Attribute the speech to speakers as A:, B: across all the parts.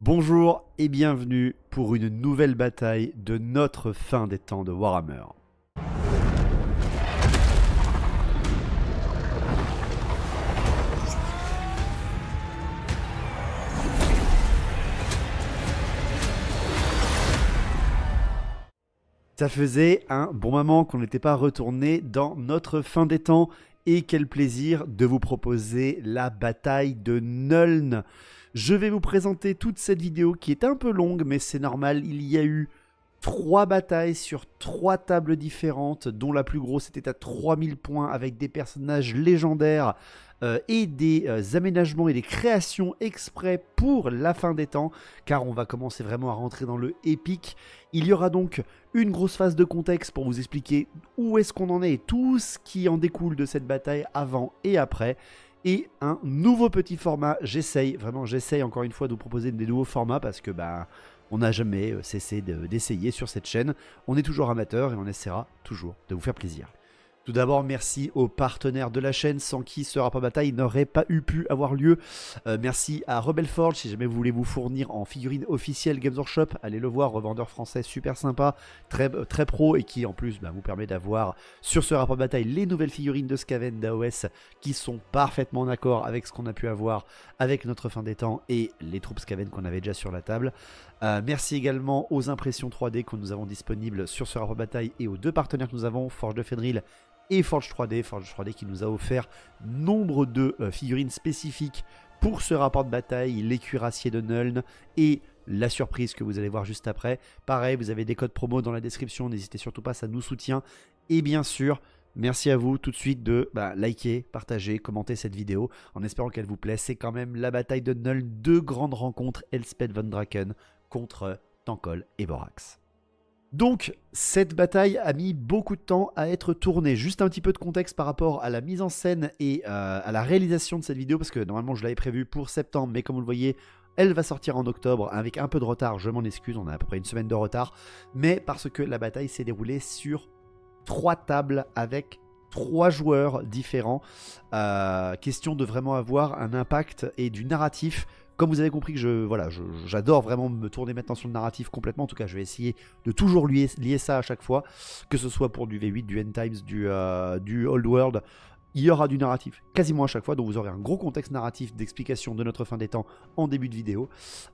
A: Bonjour et bienvenue pour une nouvelle bataille de notre fin des temps de Warhammer. Ça faisait un bon moment qu'on n'était pas retourné dans notre fin des temps et quel plaisir de vous proposer la bataille de Nuln. Je vais vous présenter toute cette vidéo qui est un peu longue mais c'est normal, il y a eu 3 batailles sur 3 tables différentes dont la plus grosse était à 3000 points avec des personnages légendaires et des aménagements et des créations exprès pour la fin des temps car on va commencer vraiment à rentrer dans le épique. Il y aura donc une grosse phase de contexte pour vous expliquer où est-ce qu'on en est et tout ce qui en découle de cette bataille avant et après. Et un nouveau petit format, j'essaye encore une fois de vous proposer des nouveaux formats parce que on n'a jamais cessé d'essayer sur cette chaîne. On est toujours amateur et on essaiera toujours de vous faire plaisir. Tout d'abord, merci aux partenaires de la chaîne sans qui ce rapport bataille n'aurait pas pu avoir lieu. Merci à Rebel Forge, si jamais vous voulez vous fournir en figurines officielles Games Workshop, allez le voir, revendeur français super sympa, très pro et qui en plus vous permet d'avoir sur ce rapport bataille les nouvelles figurines de Skaven d'AOS qui sont parfaitement en accord avec ce qu'on a pu avoir avec notre fin des temps et les troupes Skaven qu'on avait déjà sur la table. Merci également aux impressions 3D que nous avons disponibles sur ce rapport bataille et aux deux partenaires que nous avons, Forge de Fenrir et Forge 3D qui nous a offert nombre de figurines spécifiques pour ce rapport de bataille, les cuirassiers de Nuln et la surprise que vous allez voir juste après. Pareil, vous avez des codes promo dans la description, n'hésitez surtout pas, ça nous soutient. Et bien sûr, merci à vous tout de suite de liker, partager, commenter cette vidéo en espérant qu'elle vous plaise. C'est quand même la bataille de Nuln, 2 grandes rencontres, Elspeth von Draken contre Tankol et Vorax. Donc, cette bataille a mis beaucoup de temps à être tournée. Juste un petit peu de contexte par rapport à la mise en scène et à la réalisation de cette vidéo, parce que normalement je l'avais prévue pour septembre, mais comme vous le voyez, elle va sortir en octobre avec un peu de retard, je m'en excuse, on a à peu près une semaine de retard, mais parce que la bataille s'est déroulée sur 3 tables avec 3 joueurs différents. Question de vraiment avoir un impact et du narratif. Comme vous avez compris que j'adore vraiment me tourner maintenant sur le narratif complètement, en tout cas je vais essayer de toujours lier ça à chaque fois, que ce soit pour du V8, du End Times, du Old World, il y aura du narratif quasiment à chaque fois, donc vous aurez un gros contexte narratif d'explication de notre fin des temps en début de vidéo.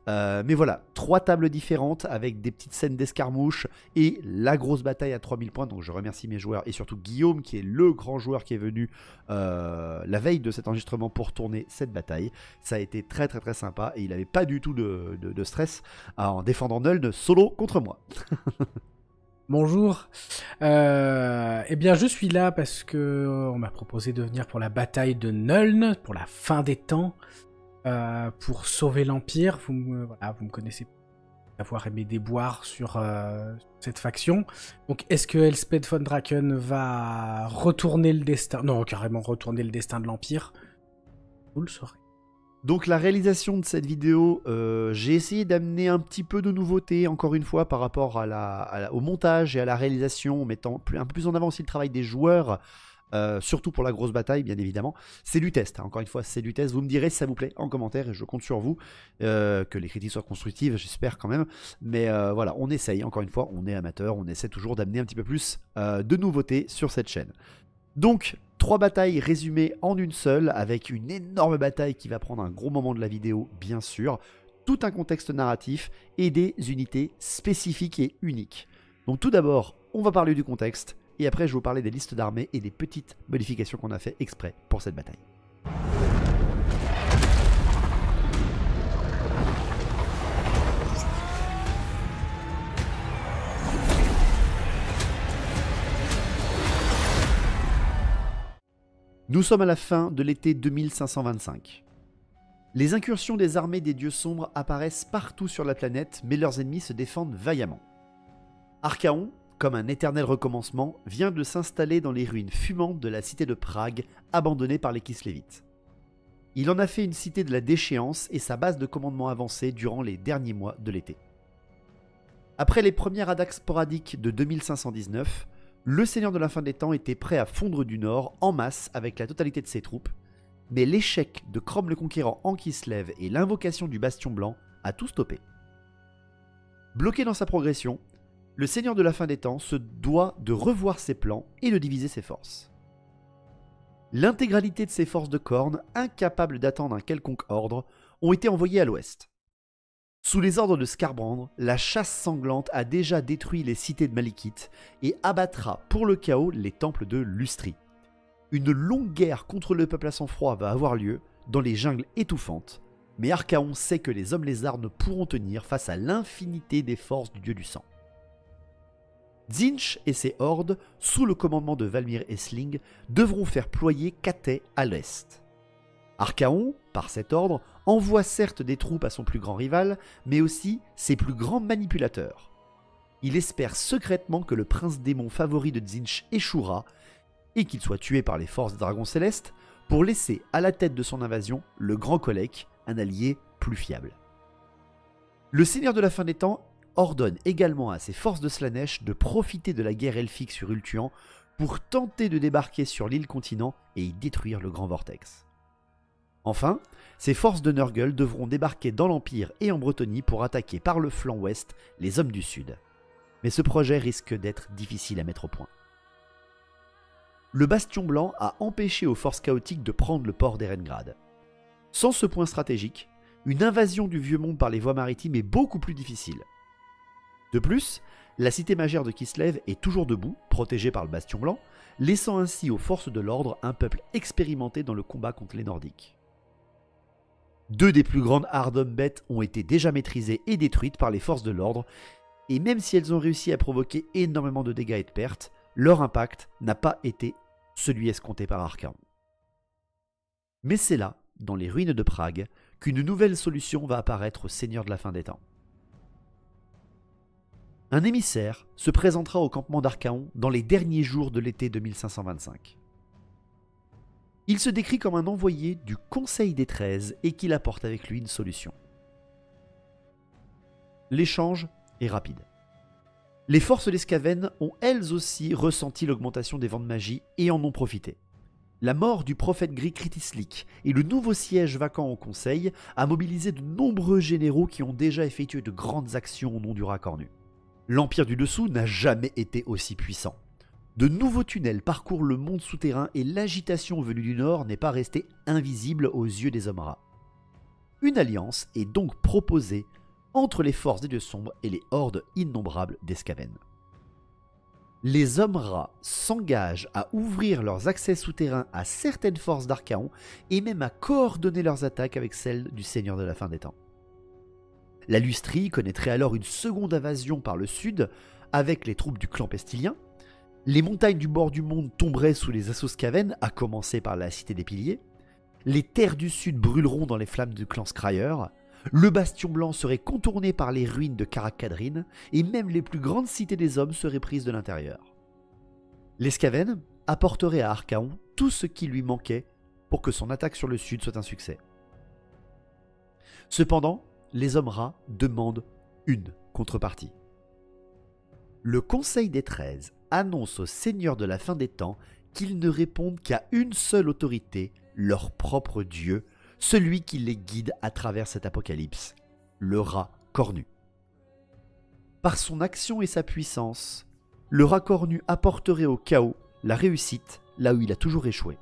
A: Mais voilà, 3 tables différentes avec des petites scènes d'escarmouche et la grosse bataille à 3000 points, donc je remercie mes joueurs et surtout Guillaume qui est le grand joueur qui est venu la veille de cet enregistrement pour tourner cette bataille. Ça a été très sympa et il n'avait pas du tout de stress en défendant Nuln solo contre moi.
B: Bonjour, eh bien je suis là parce que on m'a proposé de venir pour la bataille de Nuln, pour la fin des temps, pour sauver l'Empire. Vous me connaissez pour avoir aimé déboire sur cette faction. Donc est-ce que Elspeth von Draken va retourner le destin, non carrément retourner le destin de l'Empire? Vous le saurez.
A: Donc la réalisation de cette vidéo, j'ai essayé d'amener un petit peu de nouveauté, encore une fois, par rapport au montage et à la réalisation, en mettant un peu plus en avant aussi le travail des joueurs, surtout pour la grosse bataille, bien évidemment. C'est du test, hein, encore une fois, c'est du test. Vous me direz si ça vous plaît en commentaire, et je compte sur vous, que les critiques soient constructives, j'espère quand même. Mais voilà, on essaye, encore une fois, on est amateur, on essaie toujours d'amener un petit peu plus de nouveauté sur cette chaîne. Donc, 3 batailles résumées en une seule, avec une énorme bataille qui va prendre un gros moment de la vidéo, bien sûr, tout un contexte narratif et des unités spécifiques et uniques. Donc tout d'abord, on va parler du contexte, et après je vais vous parler des listes d'armées et des petites modifications qu'on a fait exprès pour cette bataille. Nous sommes à la fin de l'été 2525. Les incursions des armées des dieux sombres apparaissent partout sur la planète, mais leurs ennemis se défendent vaillamment. Archaon, comme un éternel recommencement, vient de s'installer dans les ruines fumantes de la cité de Prague, abandonnée par les Kislévites. Il en a fait une cité de la déchéance et sa base de commandement avancée durant les derniers mois de l'été. Après les premières attaques sporadiques de 2519, le Seigneur de la Fin des Temps était prêt à fondre du Nord en masse avec la totalité de ses troupes, mais l'échec de Chrome le Conquérant en Kislev et l'invocation du Bastion Blanc à tout stopper. Bloqué dans sa progression, le Seigneur de la Fin des Temps se doit de revoir ses plans et de diviser ses forces. L'intégralité de ses forces de cornes, incapables d'attendre un quelconque ordre, ont été envoyées à l'ouest. Sous les ordres de Skarbrand, la chasse sanglante a déjà détruit les cités de Malekith et abattra pour le chaos les temples de Lustri. Une longue guerre contre le peuple à sang froid va avoir lieu dans les jungles étouffantes, mais Archaon sait que les hommes lézards ne pourront tenir face à l'infinité des forces du dieu du sang. Tzeentch et ses hordes, sous le commandement de Valmir Aisling, devront faire ployer Cathay à l'est. Archaon, par cet ordre, envoie certes des troupes à son plus grand rival, mais aussi ses plus grands manipulateurs. Il espère secrètement que le prince démon favori de Tzeentch échouera, et qu'il soit tué par les forces des dragons célestes, pour laisser à la tête de son invasion le grand Kolek, un allié plus fiable. Le Seigneur de la Fin des Temps ordonne également à ses forces de Slaanesh de profiter de la guerre elfique sur Ulthuan pour tenter de débarquer sur l'île continent et y détruire le grand vortex. Enfin, ses forces de Nurgle devront débarquer dans l'Empire et en Bretonnie pour attaquer par le flanc ouest les hommes du Sud. Mais ce projet risque d'être difficile à mettre au point. Le Bastion Blanc a empêché aux forces chaotiques de prendre le port d'Erengrad. Sans ce point stratégique, une invasion du Vieux Monde par les voies maritimes est beaucoup plus difficile. De plus, la cité magière de Kislev est toujours debout, protégée par le Bastion Blanc, laissant ainsi aux forces de l'ordre un peuple expérimenté dans le combat contre les Nordiques. Deux des plus grandes Ardumbettes ont été déjà maîtrisées et détruites par les forces de l'ordre, et même si elles ont réussi à provoquer énormément de dégâts et de pertes, leur impact n'a pas été celui escompté par Archaon. Mais c'est là, dans les ruines de Prague, qu'une nouvelle solution va apparaître au Seigneur de la Fin des Temps. Un émissaire se présentera au campement d'Archaon dans les derniers jours de l'été 2525. Il se décrit comme un envoyé du Conseil des 13 et qu'il apporte avec lui une solution. L'échange est rapide. Les forces des Skaven ont elles aussi ressenti l'augmentation des vents de magie et en ont profité. La mort du prophète gris Kritislik et le nouveau siège vacant au Conseil a mobilisé de nombreux généraux qui ont déjà effectué de grandes actions au nom du rat cornu. L'Empire du Dessous n'a jamais été aussi puissant. De nouveaux tunnels parcourent le monde souterrain et l'agitation venue du nord n'est pas restée invisible aux yeux des hommes rats. Une alliance est donc proposée entre les forces des dieux sombres et les hordes innombrables des Skaven. Les hommes rats s'engagent à ouvrir leurs accès souterrains à certaines forces d'Archaon et même à coordonner leurs attaques avec celles du Seigneur de la Fin des Temps. La Lustrie connaîtrait alors une seconde invasion par le sud avec les troupes du clan pestilien. Les montagnes du bord du monde tomberaient sous les assauts Skaven, à commencer par la cité des piliers. Les terres du sud brûleront dans les flammes du clan Scryer. Le Bastion Blanc serait contourné par les ruines de Karak-Kadrin et même les plus grandes cités des hommes seraient prises de l'intérieur. Les Skaven apporteraient à Archaon tout ce qui lui manquait pour que son attaque sur le sud soit un succès. Cependant, les hommes rats demandent une contrepartie. Le Conseil des 13 annonce aux seigneurs de la fin des temps qu'ils ne répondent qu'à une seule autorité, leur propre dieu, celui qui les guide à travers cet apocalypse, le rat cornu. Par son action et sa puissance, le rat cornu apporterait au chaos la réussite là où il a toujours échoué.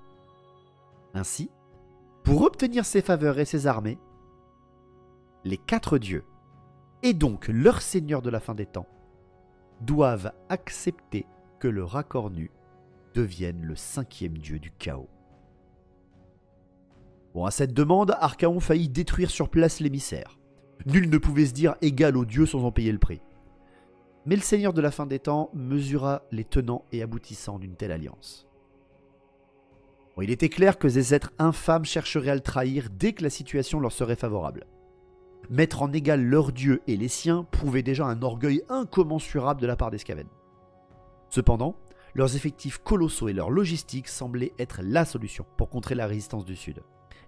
A: Ainsi, pour obtenir ses faveurs et ses armées, les 4 dieux, et donc leur seigneur de la fin des temps, doivent accepter que le rat cornu devienne le 5e dieu du chaos. Bon, à cette demande, Archaon faillit détruire sur place l'émissaire. Nul ne pouvait se dire égal au dieu sans en payer le prix. Mais le Seigneur de la fin des temps mesura les tenants et aboutissants d'une telle alliance. Bon, il était clair que ces êtres infâmes chercheraient à le trahir dès que la situation leur serait favorable. Mettre en égal leurs dieux et les siens prouvait déjà un orgueil incommensurable de la part des Skaven. Cependant, leurs effectifs colossaux et leur logistique semblaient être la solution pour contrer la résistance du Sud.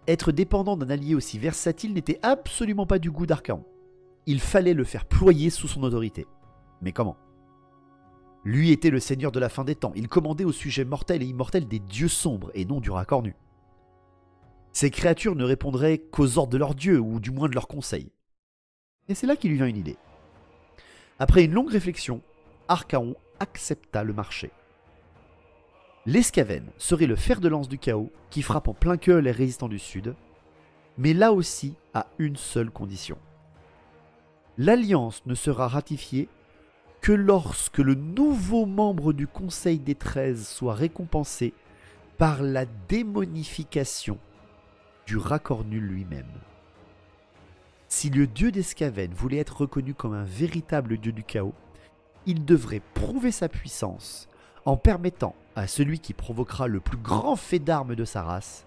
A: Être dépendant d'un allié aussi versatile n'était absolument pas du goût d'Archaon. Il fallait le faire ployer sous son autorité. Mais comment ? Lui était le seigneur de la fin des temps. Il commandait au sujet mortel et immortel des dieux sombres et non du rat cornu. Ces créatures ne répondraient qu'aux ordres de leurs dieux, ou du moins de leurs conseils. Et c'est là qu'il lui vient une idée. Après une longue réflexion, Archaon accepta le marché. Les Skaven seraient le fer de lance du chaos qui frappe en plein cœur les résistants du Sud, mais là aussi à une seule condition. L'alliance ne sera ratifiée que lorsque le nouveau membre du Conseil des 13 soit récompensé par la démonification du Racornu lui-même. Si le dieu des Skaven voulait être reconnu comme un véritable dieu du chaos, il devrait prouver sa puissance en permettant à celui qui provoquera le plus grand fait d'armes de sa race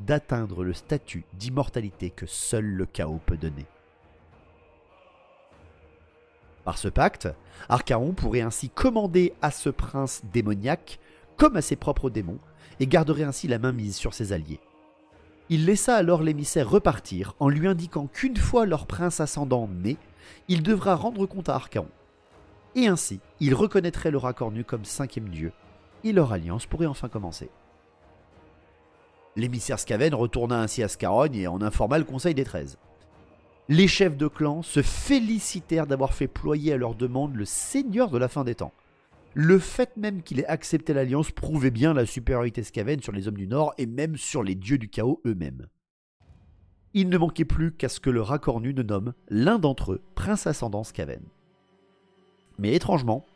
A: d'atteindre le statut d'immortalité que seul le chaos peut donner. Par ce pacte, Archaon pourrait ainsi commander à ce prince démoniaque comme à ses propres démons et garderait ainsi la main mise sur ses alliés. Il laissa alors l'émissaire repartir en lui indiquant qu'une fois leur prince ascendant né, il devra rendre compte à Archaon. Et ainsi, il reconnaîtrait le Racornu comme 5e dieu et leur alliance pourrait enfin commencer. L'émissaire Skaven retourna ainsi à Scarogne et en informa le Conseil des 13. Les chefs de clan se félicitèrent d'avoir fait ployer à leur demande le seigneur de la fin des temps. Le fait même qu'il ait accepté l'alliance prouvait bien la supériorité Skaven sur les hommes du Nord et même sur les dieux du chaos eux-mêmes. Il ne manquait plus qu'à ce que le Racornu ne nomme l'un d'entre eux prince ascendant Skaven. Mais étrangement,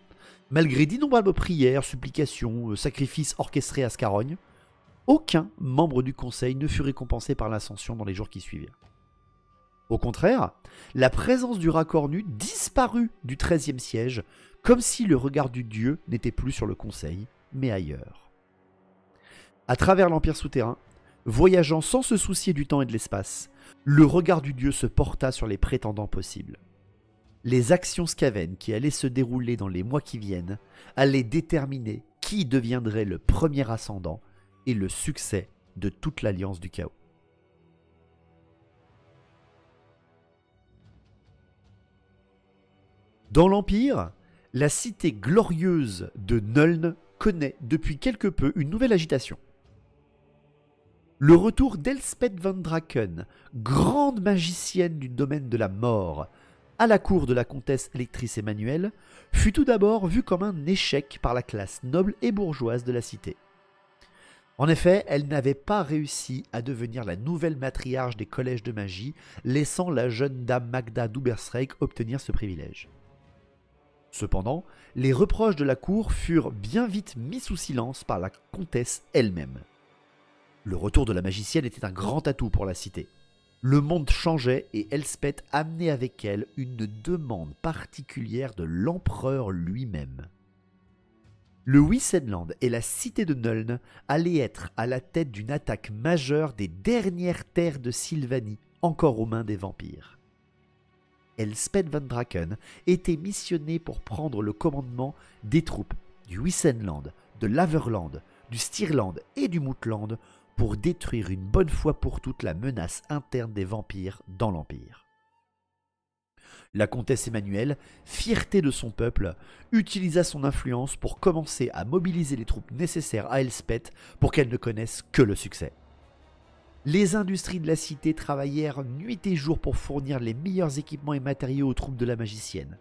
A: malgré d'innombrables prières, supplications, sacrifices orchestrés à Scarogne, aucun membre du conseil ne fut récompensé par l'ascension dans les jours qui suivirent. Au contraire, la présence du Racornu disparut du 13e siège, comme si le regard du dieu n'était plus sur le conseil, mais ailleurs. À travers l'Empire souterrain, voyageant sans se soucier du temps et de l'espace, le regard du dieu se porta sur les prétendants possibles. Les actions Skaven qui allaient se dérouler dans les mois qui viennent allaient déterminer qui deviendrait le premier ascendant et le succès de toute l'Alliance du Chaos. Dans l'Empire, la cité glorieuse de Nuln connaît depuis quelque peu une nouvelle agitation. Le retour d'Elspeth van Draken, grande magicienne du domaine de la mort, à la cour de la comtesse électrice Emmanuelle, fut tout d'abord vu comme un échec par la classe noble et bourgeoise de la cité. En effet, elle n'avait pas réussi à devenir la nouvelle matriarche des collèges de magie, laissant la jeune dame Magda d'Ubersreik obtenir ce privilège. Cependant, les reproches de la cour furent bien vite mis sous silence par la comtesse elle-même. Le retour de la magicienne était un grand atout pour la cité. Le monde changeait et Elspeth amenait avec elle une demande particulière de l'empereur lui-même. Le Wissenland et la cité de Nuln allaient être à la tête d'une attaque majeure des dernières terres de Sylvanie, encore aux mains des vampires. Elspeth van Draken était missionnée pour prendre le commandement des troupes du Wissenland, de l'Averland, du Stirland et du Moutland pour détruire une bonne fois pour toutes la menace interne des vampires dans l'Empire. La comtesse Emmanuelle, fierté de son peuple, utilisa son influence pour commencer à mobiliser les troupes nécessaires à Elspeth pour qu'elle ne connaisse que le succès. Les industries de la cité travaillèrent nuit et jour pour fournir les meilleurs équipements et matériaux aux troupes de la magicienne.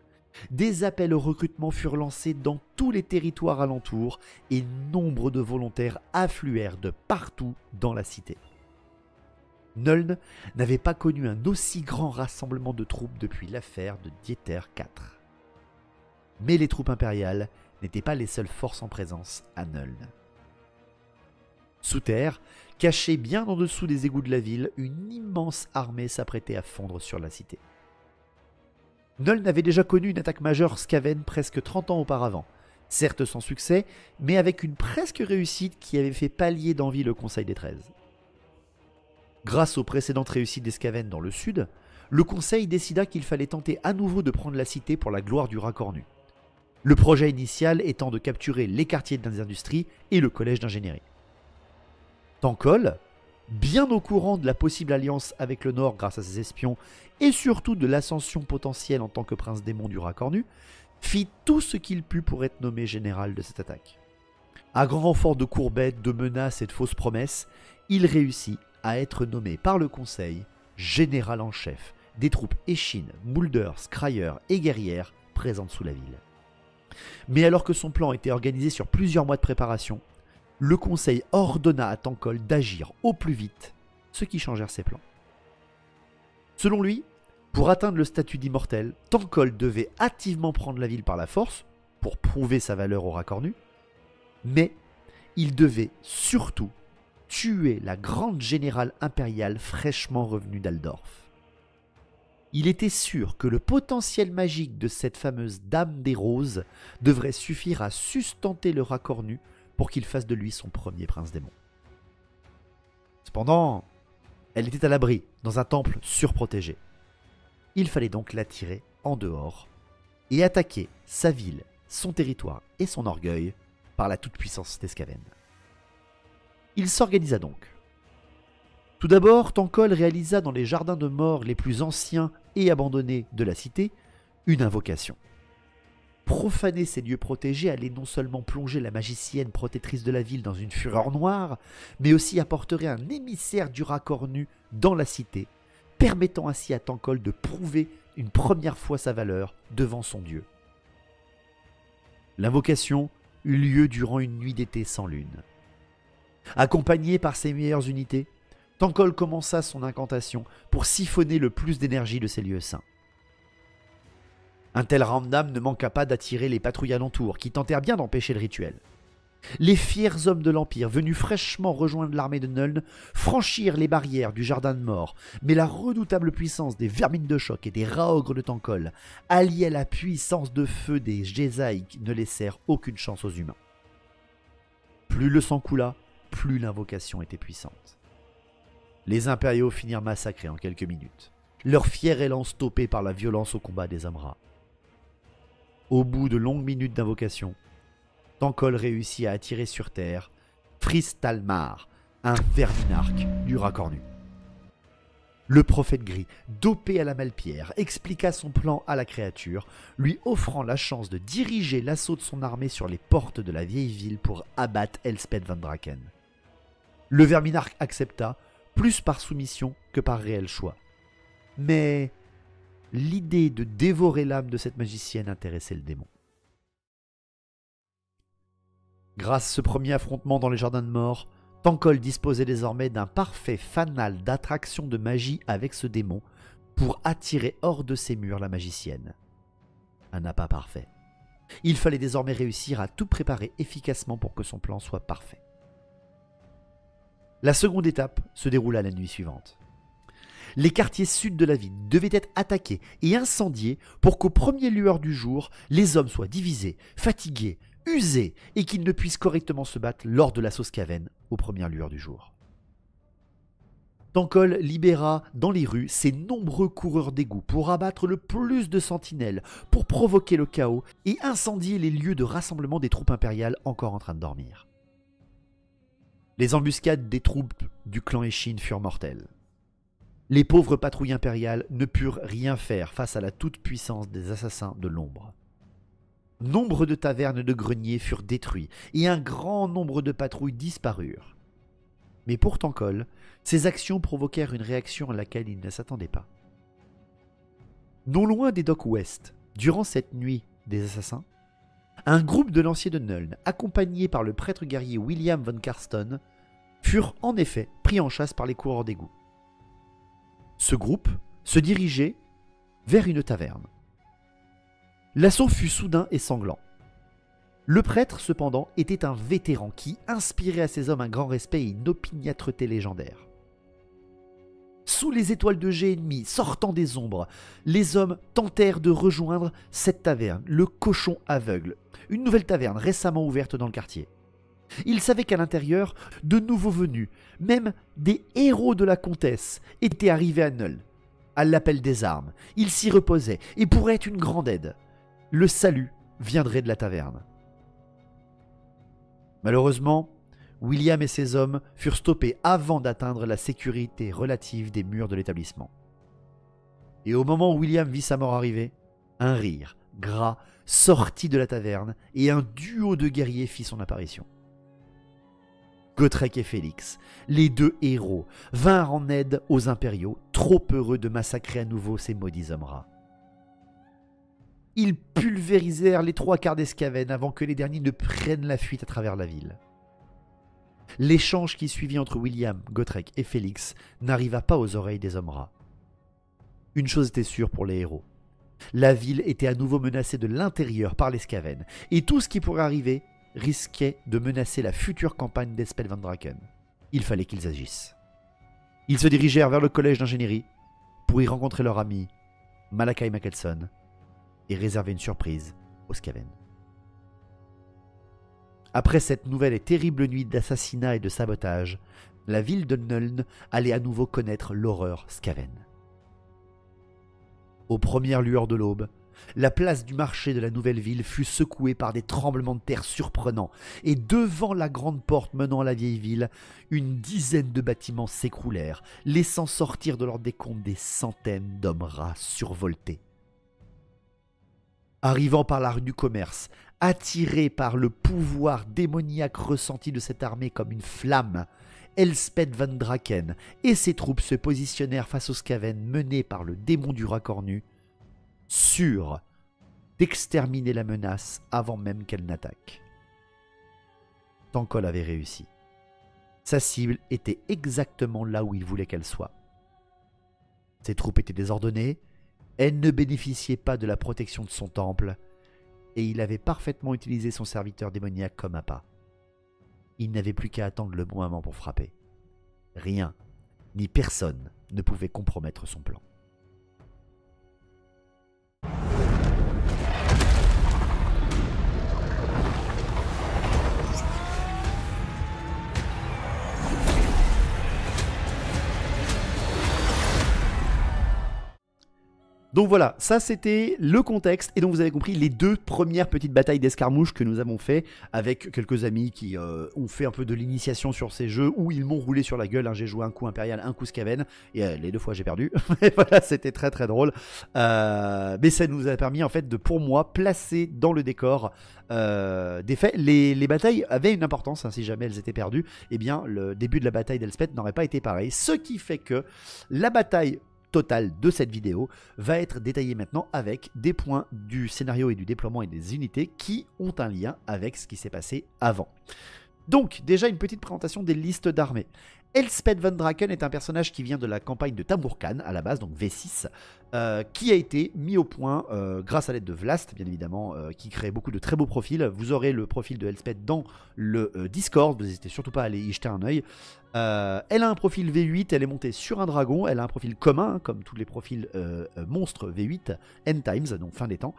A: Des appels au recrutement furent lancés dans tous les territoires alentours et nombre de volontaires affluèrent de partout dans la cité. Nuln n'avait pas connu un aussi grand rassemblement de troupes depuis l'affaire de Dieter IV. Mais les troupes impériales n'étaient pas les seules forces en présence à Nuln. Sous terre, cachée bien en dessous des égouts de la ville, une immense armée s'apprêtait à fondre sur la cité. Nuln avait déjà connu une attaque majeure Skaven presque 30 ans auparavant, certes sans succès, mais avec une presque réussite qui avait fait pâlir d'envie le Conseil des 13. Grâce aux précédentes réussites des Skaven dans le sud, le Conseil décida qu'il fallait tenter à nouveau de prendre la cité pour la gloire du Racornu. Le projet initial étant de capturer les quartiers des industries et le collège d'ingénierie. Tankol, bien au courant de la possible alliance avec le Nord grâce à ses espions et surtout de l'ascension potentielle en tant que prince démon du Racornu, fit tout ce qu'il put pour être nommé général de cette attaque. À grand renfort de courbettes, de menaces et de fausses promesses, il réussit à être nommé par le Conseil général en chef des troupes échines, Moulders, Scryer et guerrières présentes sous la ville. Mais alors que son plan était organisé sur plusieurs mois de préparation, le conseil ordonna à Tankol d'agir au plus vite, ce qui changèrent ses plans. Selon lui, pour atteindre le statut d'immortel, Tankol devait hâtivement prendre la ville par la force, pour prouver sa valeur au ras corps nu, mais il devait surtout tuer la grande générale impériale fraîchement revenue d'Aldorf. Il était sûr que le potentiel magique de cette fameuse Dame des Roses devrait suffire à sustenter le ras corps nu pour qu'il fasse de lui son premier prince démon. Cependant, elle était à l'abri dans un temple surprotégé. Il fallait donc l'attirer en dehors et attaquer sa ville, son territoire et son orgueil par la toute-puissance d'Escaven. Il s'organisa donc. Tout d'abord, Tankol réalisa dans les jardins de mort les plus anciens et abandonnés de la cité une invocation. Profaner ces lieux protégés allait non seulement plonger la magicienne protectrice de la ville dans une fureur noire, mais aussi apporterait un émissaire du ras corps nu dans la cité, permettant ainsi à Tankol de prouver une première fois sa valeur devant son dieu. L'invocation eut lieu durant une nuit d'été sans lune. Accompagné par ses meilleures unités, Tankol commença son incantation pour siphonner le plus d'énergie de ces lieux saints. Un tel ramdam ne manqua pas d'attirer les patrouilles alentours, qui tentèrent bien d'empêcher le rituel. Les fiers hommes de l'Empire, venus fraîchement rejoindre l'armée de Nuln, franchirent les barrières du jardin de mort, mais la redoutable puissance des vermines de choc et des raogres de Tankol, alliée à la puissance de feu des Gésaïques, ne laissèrent aucune chance aux humains. Plus le sang coula, plus l'invocation était puissante. Les impériaux finirent massacrés en quelques minutes, leur fier élan stoppé par la violence au combat des hommes rats. Au bout de longues minutes d'invocation, Tankol réussit à attirer sur terre Fristalmar, un verminarque du ras corps nu. Le prophète gris, dopé à la malpierre, expliqua son plan à la créature, lui offrant la chance de diriger l'assaut de son armée sur les portes de la vieille ville pour abattre Elspeth van Draken. Le verminarque accepta, plus par soumission que par réel choix. Mais l'idée de dévorer l'âme de cette magicienne intéressait le démon. Grâce à ce premier affrontement dans les jardins de mort, Tankol disposait désormais d'un parfait fanal d'attraction de magie avec ce démon pour attirer hors de ses murs la magicienne. Un appât parfait. Il fallait désormais réussir à tout préparer efficacement pour que son plan soit parfait. La seconde étape se déroula la nuit suivante. Les quartiers sud de la ville devaient être attaqués et incendiés pour qu'aux premières lueurs du jour, les hommes soient divisés, fatigués, usés et qu'ils ne puissent correctement se battre lors de l'assaut Skaven aux premières lueurs du jour. Tankol libéra dans les rues ses nombreux coureurs d'égout pour abattre le plus de sentinelles, pour provoquer le chaos et incendier les lieux de rassemblement des troupes impériales encore en train de dormir. Les embuscades des troupes du clan Eshin furent mortelles. Les pauvres patrouilles impériales ne purent rien faire face à la toute-puissance des assassins de l'ombre. Nombre de tavernes de greniers furent détruits et un grand nombre de patrouilles disparurent. Mais pour Tankol, ces actions provoquèrent une réaction à laquelle il ne s'attendait pas. Non loin des docks ouest, durant cette nuit des assassins, un groupe de lanciers de Nuln, accompagné par le prêtre guerrier William von Carston, furent en effet pris en chasse par les coureurs d'égout. Ce groupe se dirigeait vers une taverne. L'assaut fut soudain et sanglant. Le prêtre, cependant, était un vétéran qui inspirait à ses hommes un grand respect et une opiniâtreté légendaire. Sous les étoiles de jet ennemies sortant des ombres, les hommes tentèrent de rejoindre cette taverne, le Cochon Aveugle, une nouvelle taverne récemment ouverte dans le quartier. Ils savaient qu'à l'intérieur, de nouveaux venus, même des héros de la comtesse, étaient arrivés à Nuln. À l'appel des armes, ils s'y reposaient et pourraient être une grande aide. Le salut viendrait de la taverne. Malheureusement, William et ses hommes furent stoppés avant d'atteindre la sécurité relative des murs de l'établissement. Et au moment où William vit sa mort arriver, un rire gras sortit de la taverne et un duo de guerriers fit son apparition. Gotrek et Félix, les deux héros, vinrent en aide aux impériaux, trop heureux de massacrer à nouveau ces maudits hommes rats. Ils pulvérisèrent les 3/4 des Skaven avant que les derniers ne prennent la fuite à travers la ville. L'échange qui suivit entre William, Gotrek et Félix n'arriva pas aux oreilles des hommes rats. Une chose était sûre pour les héros. La ville était à nouveau menacée de l'intérieur par les Skaven, et tout ce qui pourrait arriver risquait de menacer la future campagne d'Elspeth Van Draken. Il fallait qu'ils agissent. Ils se dirigèrent vers le collège d'ingénierie pour y rencontrer leur ami Malakai Mackelson et réserver une surprise aux Skaven. Après cette nouvelle et terrible nuit d'assassinat et de sabotage, la ville de Nuln allait à nouveau connaître l'horreur Skaven. Aux premières lueurs de l'aube, la place du marché de la nouvelle ville fut secouée par des tremblements de terre surprenants, et devant la grande porte menant à la vieille ville, une dizaine de bâtiments s'écroulèrent, laissant sortir de leurs décombres des centaines d'hommes rats survoltés. Arrivant par la rue du commerce, attirés par le pouvoir démoniaque ressenti de cette armée comme une flamme, Elspeth Van Draken et ses troupes se positionnèrent face aux Skaven menés par le démon du rat cornu, sûrs d'exterminer la menace avant même qu'elle n'attaque. Tankol avait réussi. Sa cible était exactement là où il voulait qu'elle soit. Ses troupes étaient désordonnées, elle ne bénéficiait pas de la protection de son temple, et il avait parfaitement utilisé son serviteur démoniaque comme appât. Il n'avait plus qu'à attendre le bon moment pour frapper. Rien, ni personne, ne pouvait compromettre son plan. Donc voilà, ça c'était le contexte, et donc vous avez compris les deux premières petites batailles d'escarmouche que nous avons fait avec quelques amis qui ont fait un peu de l'initiation sur ces jeux, où ils m'ont roulé sur la gueule, hein. J'ai joué un coup impérial, un coup Skaven, et les deux fois j'ai perdu, et voilà, c'était très très drôle, mais ça nous a permis en fait de, pour moi, placer dans le décor des faits. Les batailles avaient une importance, hein. Si jamais elles étaient perdues, eh bien le début de la bataille d'Elspeth n'aurait pas été pareil, ce qui fait que la bataille total de cette vidéo va être détaillé maintenant avec des points du scénario et du déploiement et des unités qui ont un lien avec ce qui s'est passé avant. Donc déjà une petite présentation des listes d'armées. Elspeth Van Draken est un personnage qui vient de la campagne de Tamurkhan à la base, donc V6, qui a été mis au point grâce à l'aide de Vlast, bien évidemment, qui crée beaucoup de très beaux profils. Vous aurez le profil de Elspeth dans le Discord, vous n'hésitez surtout pas à aller y jeter un œil. Elle a un profil V8, elle est montée sur un dragon, elle a un profil commun, hein, comme tous les profils monstres V8, End Times, donc fin des temps.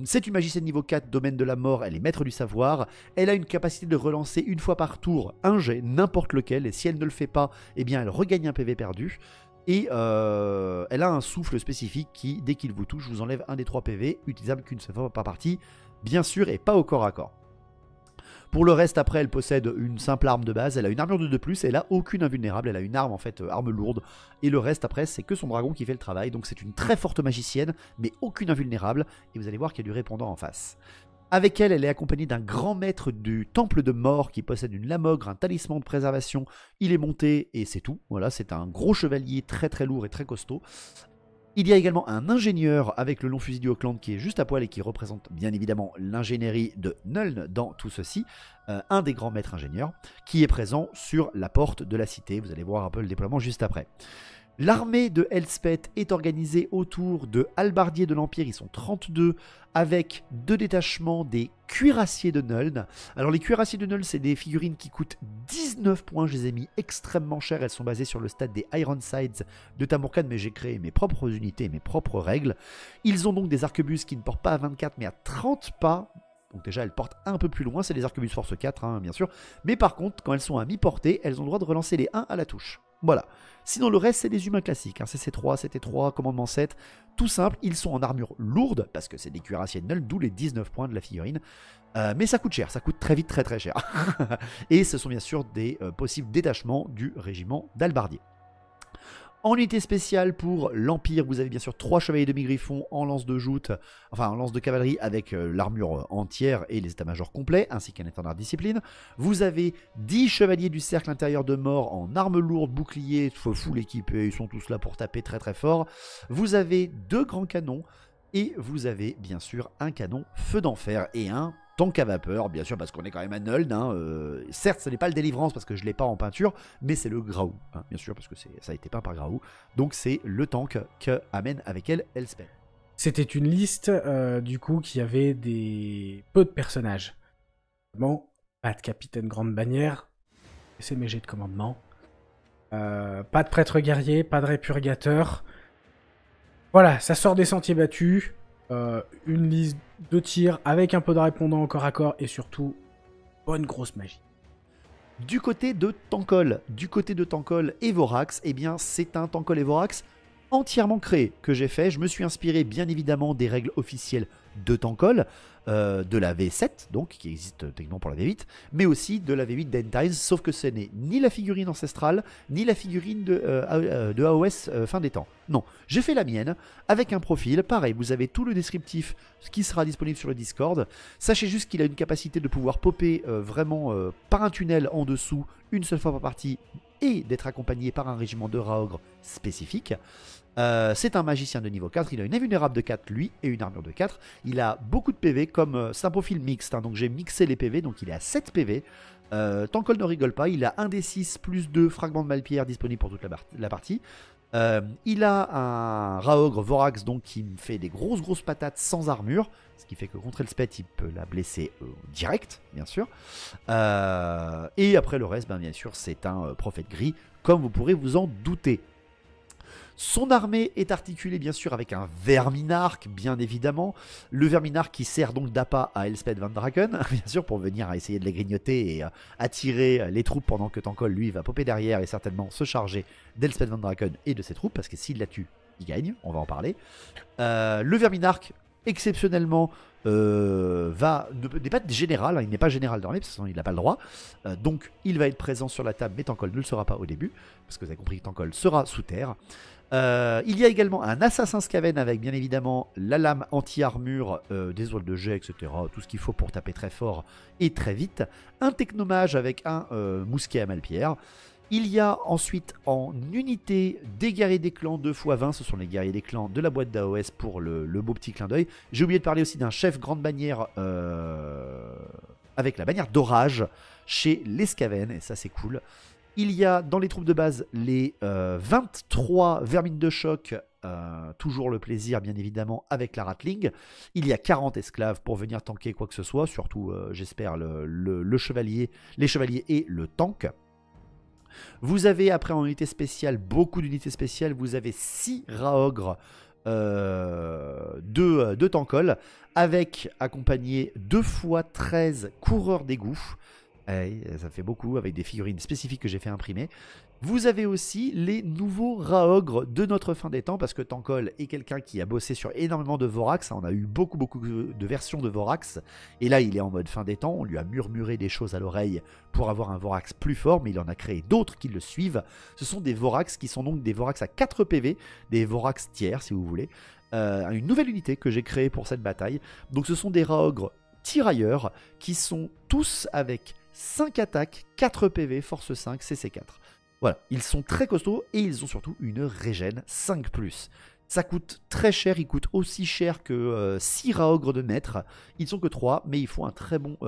A: C'est une magicienne niveau 4, domaine de la mort, elle est maître du savoir, elle a une capacité de relancer une fois par tour un jet, n'importe lequel, et si elle ne le fait pas, eh bien elle regagne un PV perdu, et elle a un souffle spécifique qui, dès qu'il vous touche, vous enlève un des 3 PV, utilisable qu'une seule fois par partie, bien sûr, et pas au corps à corps. Pour le reste, après, elle possède une simple arme de base, elle a une armure de 2+, elle a aucune invulnérable, elle a une arme en fait, arme lourde, et le reste après c'est que son dragon qui fait le travail, donc c'est une très forte magicienne, mais aucune invulnérable, et vous allez voir qu'il y a du répondant en face. Avec elle, elle est accompagnée d'un grand maître du temple de mort qui possède une lamogre, un talisman de préservation, il est monté et c'est tout, voilà, c'est un gros chevalier très très lourd et très costaud. Il y a également un ingénieur avec le long fusil du Auckland qui est juste à poil et qui représente bien évidemment l'ingénierie de Nuln dans tout ceci, un des grands maîtres ingénieurs, qui est présent sur la porte de la cité. Vous allez voir un peu le déploiement juste après. L'armée de Elspeth est organisée autour de halbardiers de l'Empire, ils sont 32, avec 2 détachements des cuirassiers de Nuln. Alors les cuirassiers de Nuln, c'est des figurines qui coûtent 19 points, je les ai mis extrêmement chères, elles sont basées sur le stade des Ironsides de Tamurkhan, mais j'ai créé mes propres unités, mes propres règles. Ils ont donc des arquebuses qui ne portent pas à 24 mais à 30 pas. Donc déjà, elles portent un peu plus loin, c'est des arquebuses force 4, hein, bien sûr. Mais par contre, quand elles sont à mi-portée, elles ont le droit de relancer les 1 à la touche. Voilà. Sinon, le reste, c'est des humains classiques. Hein. CC3, CT3, commandement 7. Tout simple, ils sont en armure lourde, parce que c'est des cuirassiers de Nuln, d'où les 19 points de la figurine. Mais ça coûte cher, ça coûte très vite, très très cher. Et ce sont bien sûr des possibles détachements du régiment d'halbardiers. En unité spéciale pour l'Empire, vous avez bien sûr 3 chevaliers demi-griffons en lance de joute, enfin en lance de cavalerie avec l'armure entière et les états-majors complets, ainsi qu'un étendard discipline. Vous avez 10 chevaliers du cercle intérieur de mort en armes lourdes, boucliers, full équipés, ils sont tous là pour taper très très fort. Vous avez 2 grands canons et vous avez bien sûr un canon feu d'enfer et un tank à vapeur, bien sûr, parce qu'on est quand même à Nuln. Certes, ce n'est pas le Délivrance parce que je ne l'ai pas en peinture, mais c'est le Graou, hein, bien sûr, parce que ça a été peint par Graou. Donc c'est le tank que amène avec elle Elspeth.
B: C'était une liste, du coup, qui avait peu de personnages. Bon, pas de capitaine grande bannière, c'est mes jets de commandement. Pas de prêtre guerrier, pas de répurgateur. Voilà, ça sort des sentiers battus. Une liste de tirs avec un peu de répondant au corps à corps et surtout, bonne grosse magie.
A: Du côté de Tankol et Vorax, eh bien c'est un Tankol et Vorax entièrement créé que j'ai fait. Je me suis inspiré bien évidemment des règles officielles de Tankol, de la V7, donc qui existe techniquement pour la V8, mais aussi de la V8 d'Entides, sauf que ce n'est ni la figurine ancestrale, ni la figurine de AOS fin des temps. Non, j'ai fait la mienne, avec un profil, pareil, vous avez tout le descriptif qui sera disponible sur le Discord. Sachez juste qu'il a une capacité de pouvoir popper vraiment par un tunnel en dessous, une seule fois par partie, et d'être accompagné par un régiment de Raogre spécifique. C'est un magicien de niveau 4, il a une invulnérable de 4 lui et une armure de 4. Il a beaucoup de PV, comme c'est un profil mixte, hein, donc j'ai mixé les PV, donc il est à 7 PV. Tankol ne rigole pas, il a 1 des 6 plus 2 fragments de Malpierre disponibles pour toute la partie. Il a un Raogre Vorax donc qui me fait des grosses patates sans armure, ce qui fait que contre Elspeth il peut la blesser direct, bien sûr. Et après le reste, bien sûr, c'est un prophète gris, comme vous pourrez vous en douter. Son armée est articulée bien sûr avec un Verminarque, bien évidemment. Le Verminarque qui sert donc d'appât à Elspeth Van Draken, bien sûr, pour venir essayer de les grignoter et attirer les troupes pendant que Tankol, lui, va popper derrière et certainement se charger d'Elspeth Van Draken et de ses troupes, parce que s'il la tue, il gagne, on va en parler. Le Verminarque, exceptionnellement, n'est pas général, hein, il n'est pas général d'armée, parce qu'il n'a pas le droit. Donc il va être présent sur la table, mais Tankol ne le sera pas au début, parce que vous avez compris que Tankol sera sous terre. Il y a également un assassin Skaven avec bien évidemment la lame anti-armure, des ailes de jet, etc. Tout ce qu'il faut pour taper très fort et très vite. Un technomage avec un mousquet à Malpierre. Il y a ensuite en unité des guerriers des clans 2x20, ce sont les guerriers des clans de la boîte d'AOS pour le beau petit clin d'œil. J'ai oublié de parler aussi d'un chef grande bannière avec la bannière d'orage chez les Skaven, et ça c'est cool. Il y a dans les troupes de base les 23 vermines de choc, toujours le plaisir bien évidemment avec la Ratling. Il y a 40 esclaves pour venir tanker quoi que ce soit, surtout j'espère le chevalier, les chevaliers et le tank. Vous avez après en unité spéciale, beaucoup d'unités spéciales, vous avez 6 Raogres de Tankol, avec accompagné 2 x 13 coureurs d'égout. Ça fait beaucoup, avec des figurines spécifiques que j'ai fait imprimer. Vous avez aussi les nouveaux Raogres de notre fin des temps, parce que Tankol est quelqu'un qui a bossé sur énormément de Vorax. On a eu beaucoup de versions de Vorax, et là il est en mode fin des temps. On lui a murmuré des choses à l'oreille pour avoir un Vorax plus fort, mais il en a créé d'autres qui le suivent. Ce sont des Vorax qui sont donc des Vorax à 4 PV, des Vorax tiers si vous voulez. Une nouvelle unité que j'ai créée pour cette bataille. Donc ce sont des Raogres tirailleurs qui sont tous avec 5 attaques, 4 PV, force 5, CC4. Voilà, ils sont très costauds et ils ont surtout une régène 5+. Ça coûte très cher, ils coûtent aussi cher que 6 Raogres de naître. Ils sont que 3, mais il faut un très bon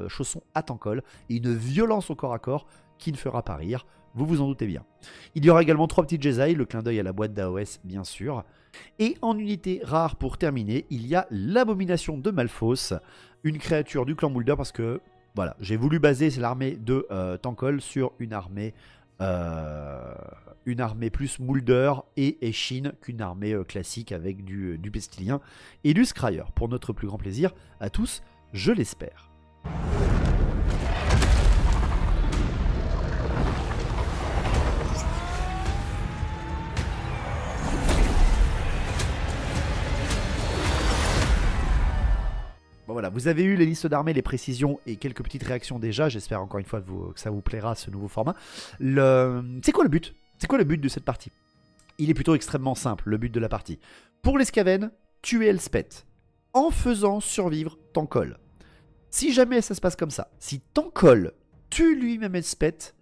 A: chausson à Tankol et une violence au corps à corps qui ne fera pas rire, vous vous en doutez bien. Il y aura également 3 petits Jedi, le clin d'œil à la boîte d'AOS bien sûr. Et en unité rare pour terminer, il y a l'abomination de Malphos, une créature du clan Moulder parce que voilà, j'ai voulu baser l'armée de Tankol sur une armée plus Moulder et Eshin qu'une armée classique avec du Pestilien et du Scryer, pour notre plus grand plaisir à tous, je l'espère. Bon, voilà, vous avez eu les listes d'armées, les précisions et quelques petites réactions déjà. J'espère encore une fois que ça vous plaira ce nouveau format. C'est quoi le but ? C'est quoi le but de cette partie ? il est plutôt extrêmement simple, le but de la partie. Pour les Skaven, tuer Elspeth. En faisant survivre Tankol. Si jamais ça se passe comme ça, si Tankol tue lui-même Elspeth,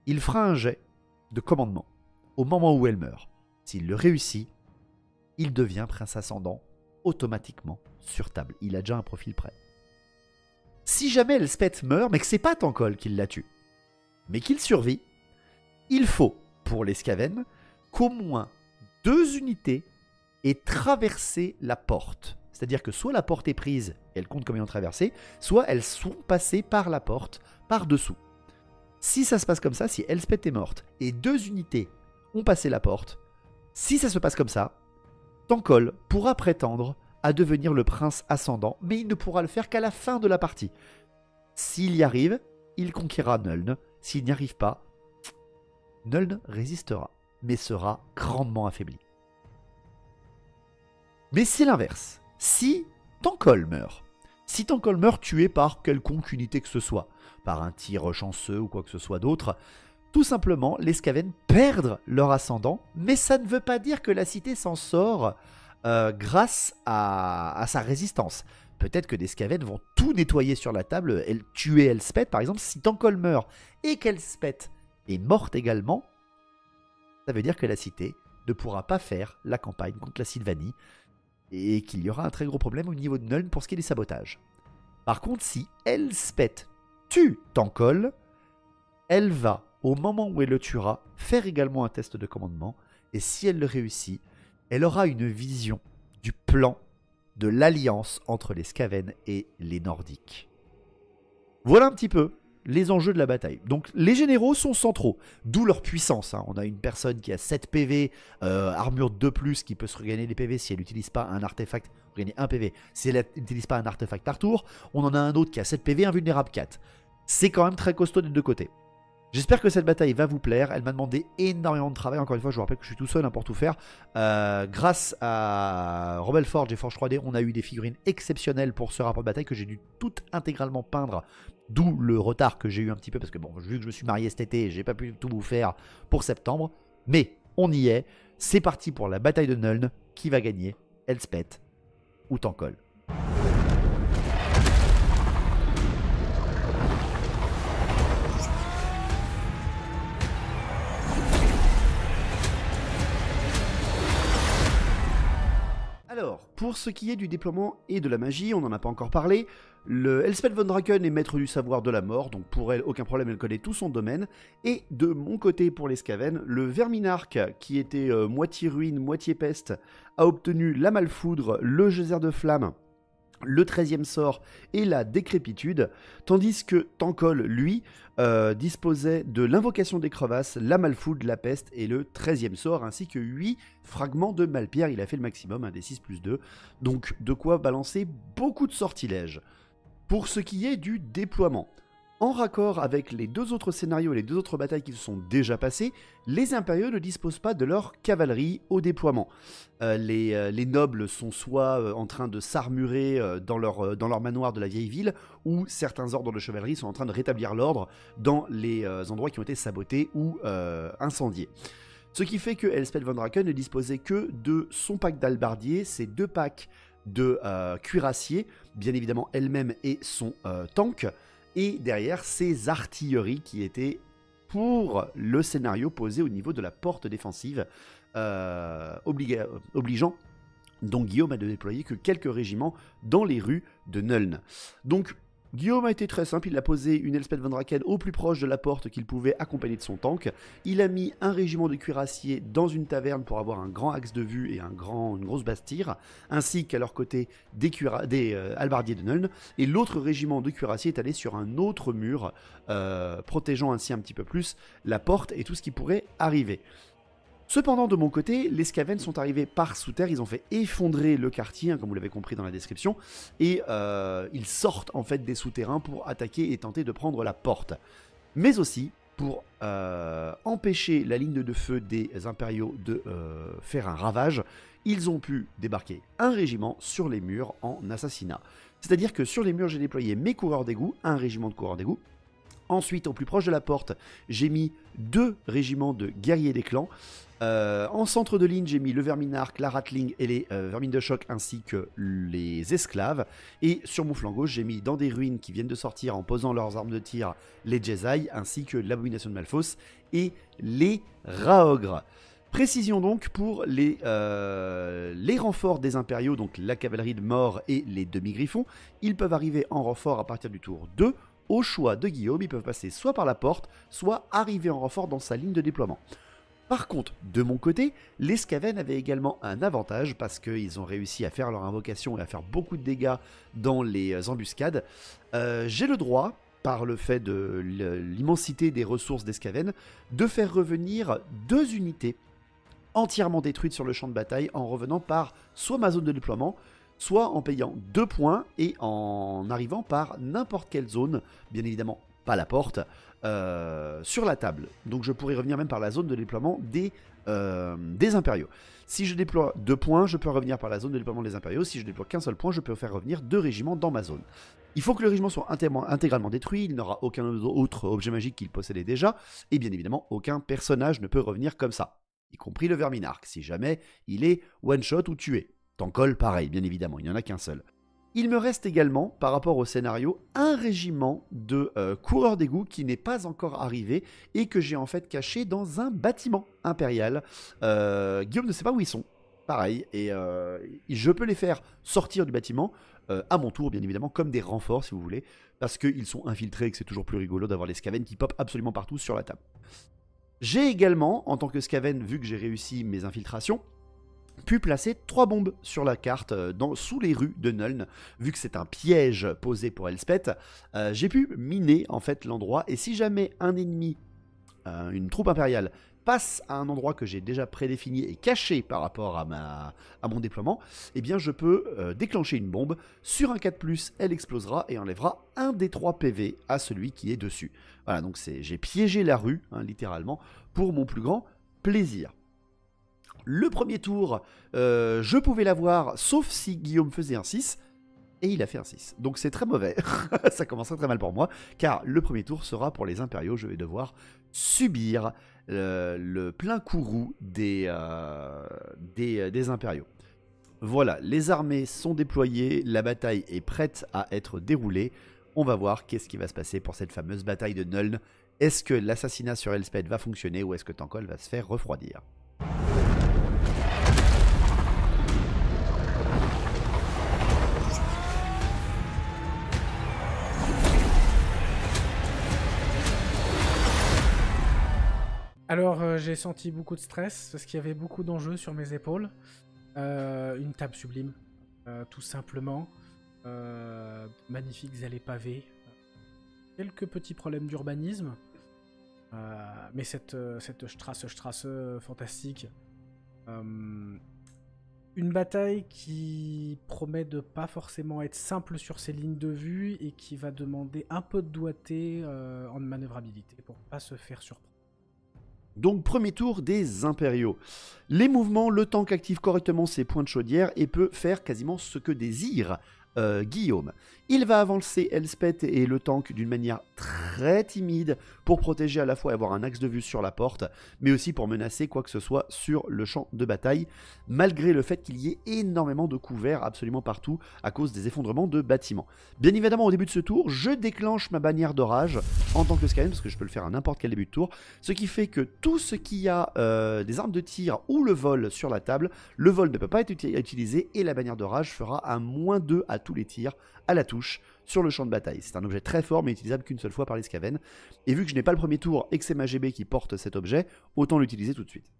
A: il fera un jet de commandement au moment où elle meurt. S'il le réussit, il devient prince ascendant automatiquement sur table. Il a déjà un profil prêt. Si jamais Elspeth meurt, mais que c'est pas Tankol qui la tue, mais qu'il survit, il faut, pour les Skaven, qu'au moins 2 unités aient traversé la porte. C'est-à-dire que soit la porte est prise, et elle compte comme ayant traversé, soit elles sont passées par la porte, par-dessous. Si ça se passe comme ça, si Elspeth est morte, et 2 unités ont passé la porte, si ça se passe comme ça, Tankol pourra prétendre à devenir le prince ascendant, mais il ne pourra le faire qu'à la fin de la partie. S'il y arrive, il conquérera Nuln. S'il n'y arrive pas, Nuln résistera, mais sera grandement affaibli. Mais c'est l'inverse. Si Tankol meurt tué par quelconque unité que ce soit, par un tir chanceux ou quoi que ce soit d'autre, tout simplement, les Skaven perdent leur ascendant, mais ça ne veut pas dire que la cité s'en sort grâce à sa résistance. Peut-être que des Skaven vont tout nettoyer sur la table, tuer Elspeth par exemple. Si Tankol meurt et qu'Elspeth est morte également, ça veut dire que la cité ne pourra pas faire la campagne contre la Sylvanie et qu'il y aura un très gros problème au niveau de Nuln pour ce qui est des sabotages. Par contre, si Elspeth tue Tankol, elle va, au moment où elle le tuera, faire également un test de commandement, et si elle le réussit, elle aura une vision du plan de l'alliance entre les Skaven et les Nordiques. Voilà un petit peu les enjeux de la bataille. Donc les généraux sont centraux, d'où leur puissance. On a une personne qui a 7 PV, armure 2+, qui peut se regagner les PV si elle n'utilise pas un artefact, regagner 1 PV, si elle n'utilise pas un artefact par tour. On en a un autre qui a 7 PV, invulnérable 4. C'est quand même très costaud des deux côtés. J'espère que cette bataille va vous plaire. Elle m'a demandé énormément de travail. Encore une fois, je vous rappelle que je suis tout seul pour tout faire. Grâce à Rebel Forge et Forge 3D, on a eu des figurines exceptionnelles pour ce rapport de bataille que j'ai dû tout intégralement peindre. D'où le retard que j'ai eu un petit peu. Parce que bon, vu que je me suis marié cet été, j'ai pas pu tout vous faire pour septembre. Mais on y est. C'est parti pour la bataille de Nuln. Qui va gagner, Elspeth ou Tankol? Alors, pour ce qui est du déploiement et de la magie, on n'en a pas encore parlé. Le Elspeth von Draken est maître du savoir de la mort, donc pour elle, aucun problème, elle connaît tout son domaine. Et de mon côté, pour les Skaven, le Verminarque, qui était moitié ruine, moitié peste, a obtenu la malfoudre, le geyser de flamme, le 13e sort et la décrépitude, tandis que Tankol, lui, disposait de l'invocation des crevasses, la malfoudre, la peste et le 13e sort, ainsi que 8 fragments de malpierre. Il a fait le maximum, un des 6+2, donc de quoi balancer beaucoup de sortilèges. Pour ce qui est du déploiement, en raccord avec les 2 autres scénarios et les 2 autres batailles qui se sont déjà passées, les impériaux ne disposent pas de leur cavalerie au déploiement. Les nobles sont soit en train de s'armurer dans leur manoir de la vieille ville, ou certains ordres de chevalerie sont en train de rétablir l'ordre dans les endroits qui ont été sabotés ou incendiés. Ce qui fait que Elspeth von Draken ne disposait que de son pack d'albardier, ses 2 packs de cuirassiers, bien évidemment elle-même et son tank, et derrière ses artilleries qui étaient pour le scénario posé au niveau de la porte défensive, obligeant donc Guillaume à ne déployer que quelques régiments dans les rues de Nuln. Donc Guillaume a été très simple, il a posé une Elspeth von Draken au plus proche de la porte qu'il pouvait accompagner de son tank. Il a mis un régiment de cuirassiers dans une taverne pour avoir un grand axe de vue et une grosse bastire, ainsi qu'à leur côté des halbardiers de Nuln. Et l'autre régiment de cuirassiers est allé sur un autre mur, protégeant ainsi un petit peu plus la porte et tout ce qui pourrait arriver. Cependant, de mon côté, les Skaven sont arrivés par sous terre, ils ont fait effondrer le quartier, comme vous l'avez compris dans la description, et ils sortent en fait des souterrains pour attaquer et tenter de prendre la porte. Mais aussi pour empêcher la ligne de feu des impériaux de faire un ravage, ils ont pu débarquer un régiment sur les murs en assassinat. C'est-à-dire que sur les murs, j'ai déployé mes coureurs d'égout, un régiment de coureurs d'égout, Ensuite, au plus proche de la porte, j'ai mis 2 régiments de guerriers des clans. En centre de ligne, j'ai mis le verminarque, la ratling et les vermines de choc ainsi que les esclaves. Et sur mon flanc gauche, j'ai mis dans des ruines qui viennent de sortir en posant leurs armes de tir les Jezai ainsi que l'abomination de Malphos et les Raogres. Précision donc pour les renforts des impériaux, donc la cavalerie de mort et les demi-griffons. Ils peuvent arriver en renfort à partir du tour 2. Au choix de Guillaume, ils peuvent passer soit par la porte, soit arriver en renfort dans sa ligne de déploiement. Par contre, de mon côté, les Skaven avaient également un avantage parce qu'ils ont réussi à faire leur invocation et à faire beaucoup de dégâts dans les embuscades. J'ai le droit, par le fait de l'immensité des ressources des Skaven, de faire revenir 2 unités entièrement détruites sur le champ de bataille en revenant par soit ma zone de déploiement, soit en payant 2 points et en arrivant par n'importe quelle zone, bien évidemment pas la porte, sur la table. Donc je pourrais revenir même par la zone de déploiement des impériaux. Si je déploie 2 points, je peux revenir par la zone de déploiement des impériaux. Si je déploie qu'un seul point, je peux faire revenir 2 régiments dans ma zone. Il faut que le régiment soit intégralement détruit, il n'aura aucun autre objet magique qu'il possédait déjà, et bien évidemment aucun personnage ne peut revenir comme ça, y compris le verminarque, si jamais il est one-shot ou tué. Tankol, pareil, bien évidemment, il n'y en a qu'un seul. Il me reste également, par rapport au scénario, un régiment de coureurs d'égout qui n'est pas encore arrivé et que j'ai en fait caché dans un bâtiment impérial. Guillaume ne sait pas où ils sont, pareil, et je peux les faire sortir du bâtiment, à mon tour bien évidemment, comme des renforts si vous voulez, parce qu'ils sont infiltrés et que c'est toujours plus rigolo d'avoir les Skaven qui popent absolument partout sur la table. J'ai également, en tant que Skaven, vu que j'ai réussi mes infiltrations, pu placer 3 bombes sur la carte sous les rues de Nuln. Vu que c'est un piège posé pour Elspeth, j'ai pu miner en fait l'endroit, et si jamais un ennemi, une troupe impériale, passe à un endroit que j'ai déjà prédéfini et caché par rapport à mon déploiement, eh bien je peux déclencher une bombe. Sur un 4+, elle explosera et enlèvera un des 3 PV à celui qui est dessus. Voilà, donc j'ai piégé la rue, hein, littéralement, pour mon plus grand plaisir. Le premier tour, je pouvais l'avoir, sauf si Guillaume faisait un 6, et il a fait un 6. Donc c'est très mauvais, ça commencerait très mal pour moi, car le premier tour sera pour les impériaux, je vais devoir subir le plein courroux des impériaux. Voilà, les armées sont déployées, la bataille est prête à être déroulée. On va voir qu'est-ce qui va se passer pour cette fameuse bataille de Nuln. Est-ce que l'assassinat sur Elspeth va fonctionner ou est-ce que Tankol va se faire refroidir ?
B: Alors, j'ai senti beaucoup de stress parce qu'il y avait beaucoup d'enjeux sur mes épaules. Une table sublime, tout simplement. Magnifiques allées pavées. Quelques petits problèmes d'urbanisme. Mais cette Strasse fantastique. Une bataille qui promet de pas forcément être simple sur ses lignes de vue et qui va demander un peu de doigté en manœuvrabilité pour pas se faire surprendre.
A: Donc premier tour des impériaux. Les mouvements, le tank active correctement ses points de chaudière et peut faire quasiment ce que désire Guillaume. Il va avancer Elspeth et le tank d'une manière très timide pour protéger à la fois et avoir un axe de vue sur la porte, mais aussi pour menacer quoi que ce soit sur le champ de bataille, malgré le fait qu'il y ait énormément de couverts absolument partout à cause des effondrements de bâtiments. Bien évidemment, au début de ce tour, je déclenche ma bannière d'orage en tant que Skaven, parce que je peux le faire à n'importe quel début de tour, ce qui fait que tout ce qui a des armes de tir ou le vol sur la table, le vol ne peut pas être utilisé et la bannière d'orage fera un -2 à tous les tirs à la touche sur le champ de bataille. C'est un objet très fort mais utilisable qu'une seule fois par les Skaven. Et vu que je n'ai pas le premier tour et que c'est ma GB qui porte cet objet, autant l'utiliser tout de suite.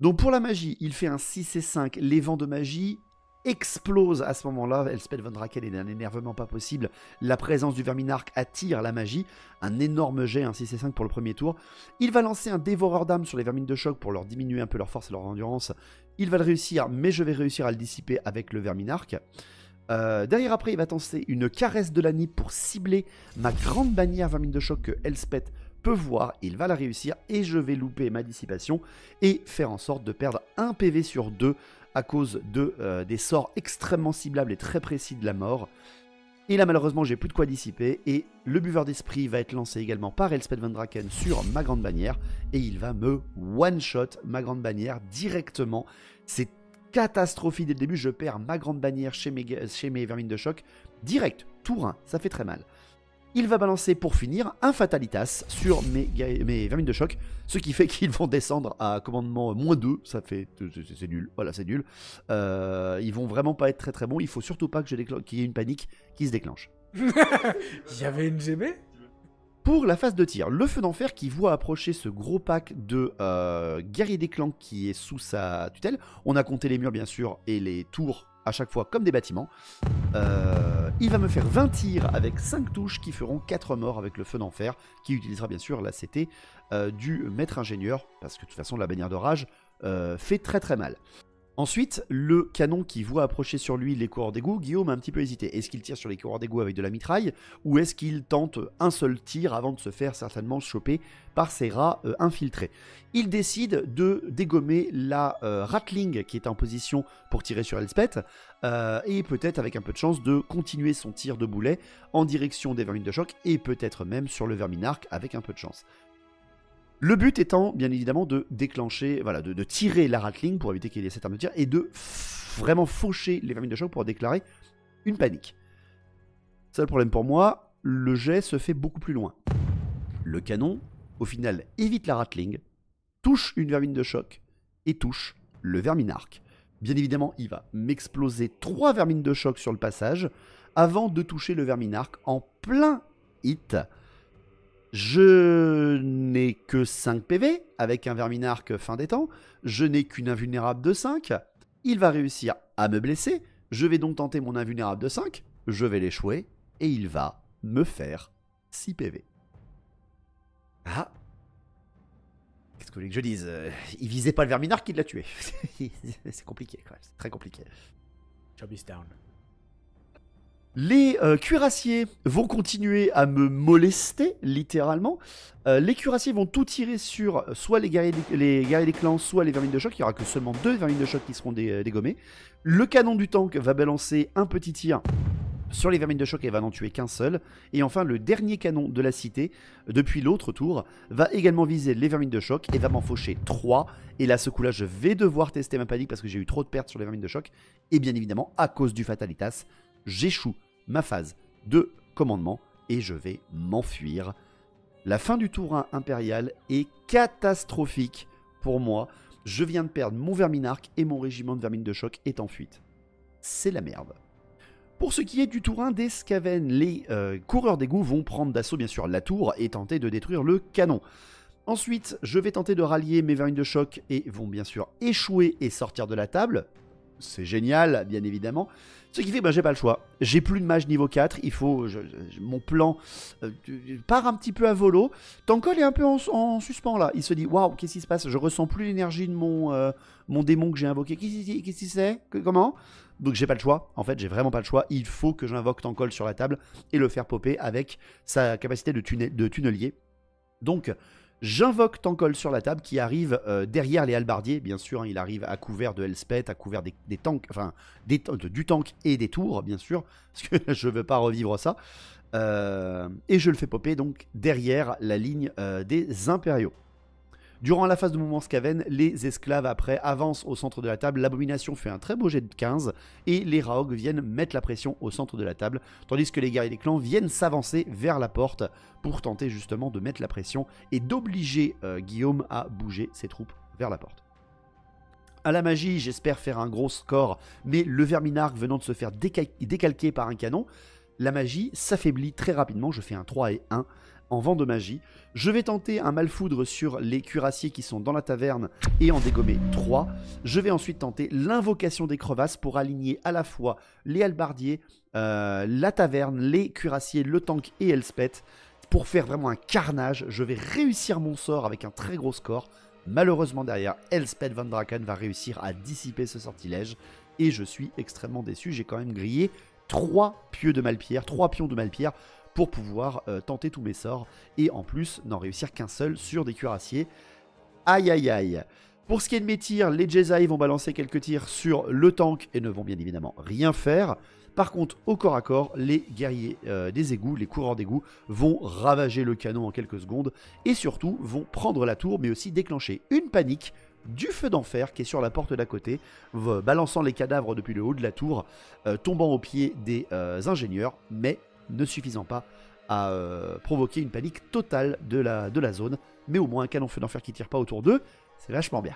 A: Donc pour la magie, il fait un 6 et 5. Les vents de magie explosent à ce moment-là. Elspeth von Draken est d'un énervement pas possible. La présence du verminarque attire la magie. Un énorme jet, un 6 et 5 pour le premier tour. Il va lancer un dévoreur d'âmes sur les vermines de choc pour leur diminuer un peu leur force et leur endurance. Il va le réussir, mais je vais réussir à le dissiper avec le verminarque. Derrière après il va tenter une caresse de la Nip pour cibler ma grande bannière vermine de choc que Elspeth peut voir. Il va la réussir et je vais louper ma dissipation et faire en sorte de perdre un PV sur 2 à cause de, des sorts extrêmement ciblables et très précis de la mort. Et là, malheureusement, j'ai plus de quoi dissiper. Et le buveur d'esprit va être lancé également par Elspeth Van Draken sur ma grande bannière. Et il va me one-shot ma grande bannière directement. C'est catastrophique dès le début. Je perds ma grande bannière chez mes vermines de choc. Direct, tour 1, ça fait très mal. Il va balancer pour finir un Fatalitas sur mes vermines de choc, ce qui fait qu'ils vont descendre à commandement -2, ça fait, c'est nul, voilà c'est nul. Ils vont vraiment pas être très très bons, il faut surtout pas qu'il y ait une panique qui se déclenche.
B: Il y avait une GB?
A: Pour la phase de tir, le feu d'enfer qui voit approcher ce gros pack de guerriers des clans qui est sous sa tutelle. On a compté les murs bien sûr et les tours à chaque fois comme des bâtiments. Il va me faire 20 tirs avec 5 touches qui feront 4 morts avec le feu d'enfer, qui utilisera bien sûr la CT du maître ingénieur, parce que de toute façon la bannière de rage fait très très mal. Ensuite, le canon qui voit approcher sur lui les coureurs d'égout, Guillaume a un petit peu hésité. Est-ce qu'il tire sur les coureurs d'égout avec de la mitraille, ou est-ce qu'il tente un seul tir avant de se faire certainement choper par ces rats infiltrés? Il décide de dégommer la Ratling qui est en position pour tirer sur Elspeth, et peut-être avec un peu de chance de continuer son tir de boulet en direction des vermines de choc, et peut-être même sur le verminarque avec un peu de chance. Le but étant, bien évidemment, de déclencher, voilà, de tirer la Ratling pour éviter qu'il y ait cette arme de tir et de vraiment faucher les vermines de choc pour déclarer une panique. Seul problème pour moi, le jet se fait beaucoup plus loin. Le canon, au final, évite la Ratling, touche une vermine de choc et touche le verminarque. Bien évidemment, il va m'exploser 3 vermines de choc sur le passage avant de toucher le verminarque en plein hit. Je n'ai que 5 PV avec un verminarque fin des temps. Je n'ai qu'une invulnérable de 5. Il va réussir à me blesser. Je vais donc tenter mon invulnérable de 5. Je vais l'échouer. Et il va me faire 6 PV. Ah. Qu'est-ce que vous voulez que je dise? Il visait pas le verminarque, il l'a tué. C'est compliqué quand même. C'est très compliqué.
B: Job is down.
A: Les cuirassiers vont continuer à me molester, littéralement. Les cuirassiers vont tout tirer sur soit les guerriers des clans, soit les vermines de choc. Il n'y aura que seulement 2 vermines de choc qui seront dégommés. Le canon du tank va balancer un petit tir sur les vermines de choc et va n'en tuer qu'un seul. Et enfin, le dernier canon de la cité, depuis l'autre tour, va également viser les vermines de choc et va m'en faucher 3. Et là, ce coup-là, je vais devoir tester ma panique parce que j'ai eu trop de pertes sur les vermines de choc. Et bien évidemment, à cause du Fatalitas, j'échoue ma phase de commandement et je vais m'enfuir. La fin du tour 1 impérial est catastrophique pour moi. Je viens de perdre mon verminarque et mon régiment de vermines de choc est en fuite. C'est la merde. Pour ce qui est du tour 1 des Skaven, les coureurs d'égout vont prendre d'assaut bien sûr la tour et tenter de détruire le canon. Ensuite, je vais tenter de rallier mes vermines de choc et vont bien sûr échouer et sortir de la table. C'est génial, bien évidemment. Ce qui fait que j'ai pas le choix. J'ai plus de mage niveau 4. Il faut. Mon plan part un petit peu à volo. Tankol est un peu en suspens là. Il se dit waouh, qu'est-ce qui se passe? Je ressens plus l'énergie de mon démon que j'ai invoqué. Qu'est-ce qui c'est? Comment? Donc j'ai pas le choix. En fait, j'ai vraiment pas le choix. Il faut que j'invoque Tankol sur la table et le faire popper avec sa capacité de tunnelier. Donc. J'invoque Tankol sur la table qui arrive derrière les halbardiers. Bien sûr, hein, il arrive à couvert de Elspeth, à couvert des tanks, enfin du tank et des tours, bien sûr, parce que je veux pas revivre ça. Et je le fais popper donc derrière la ligne des impériaux. Durant la phase de mouvement Skaven, les esclaves après avancent au centre de la table, l'abomination fait un très beau jet de 15 et les Raog viennent mettre la pression au centre de la table, tandis que les guerriers des clans viennent s'avancer vers la porte pour tenter justement de mettre la pression et d'obliger Guillaume à bouger ses troupes vers la porte. À la magie, j'espère faire un gros score, mais le verminarque venant de se faire décalquer par un canon, la magie s'affaiblit très rapidement, je fais un 3 et 1. En vent de magie, je vais tenter un malfoudre sur les cuirassiers qui sont dans la taverne et en dégommer 3. Je vais ensuite tenter l'invocation des crevasses pour aligner à la fois les halbardiers, la taverne, les cuirassiers, le tank et Elspeth. Pour faire vraiment un carnage, je vais réussir mon sort avec un très gros score. Malheureusement derrière, Elspeth Van Draken va réussir à dissiper ce sortilège et je suis extrêmement déçu. J'ai quand même grillé 3 pions de Malpierre pour pouvoir tenter tous mes sorts et en plus n'en réussir qu'un seul sur des cuirassiers. Aïe aïe aïe. Pour ce qui est de mes tirs, les Jedi vont balancer quelques tirs sur le tank et ne vont bien évidemment rien faire. Par contre, au corps à corps, les guerriers des égouts, les coureurs d'égouts, vont ravager le canon en quelques secondes et surtout vont prendre la tour, mais aussi déclencher une panique du feu d'enfer qui est sur la porte d'à côté, balançant les cadavres depuis le haut de la tour, tombant aux pieds des ingénieurs, mais ne suffisant pas à provoquer une panique totale de la zone. Mais au moins un canon feu d'enfer qui tire pas autour d'eux, c'est vachement bien.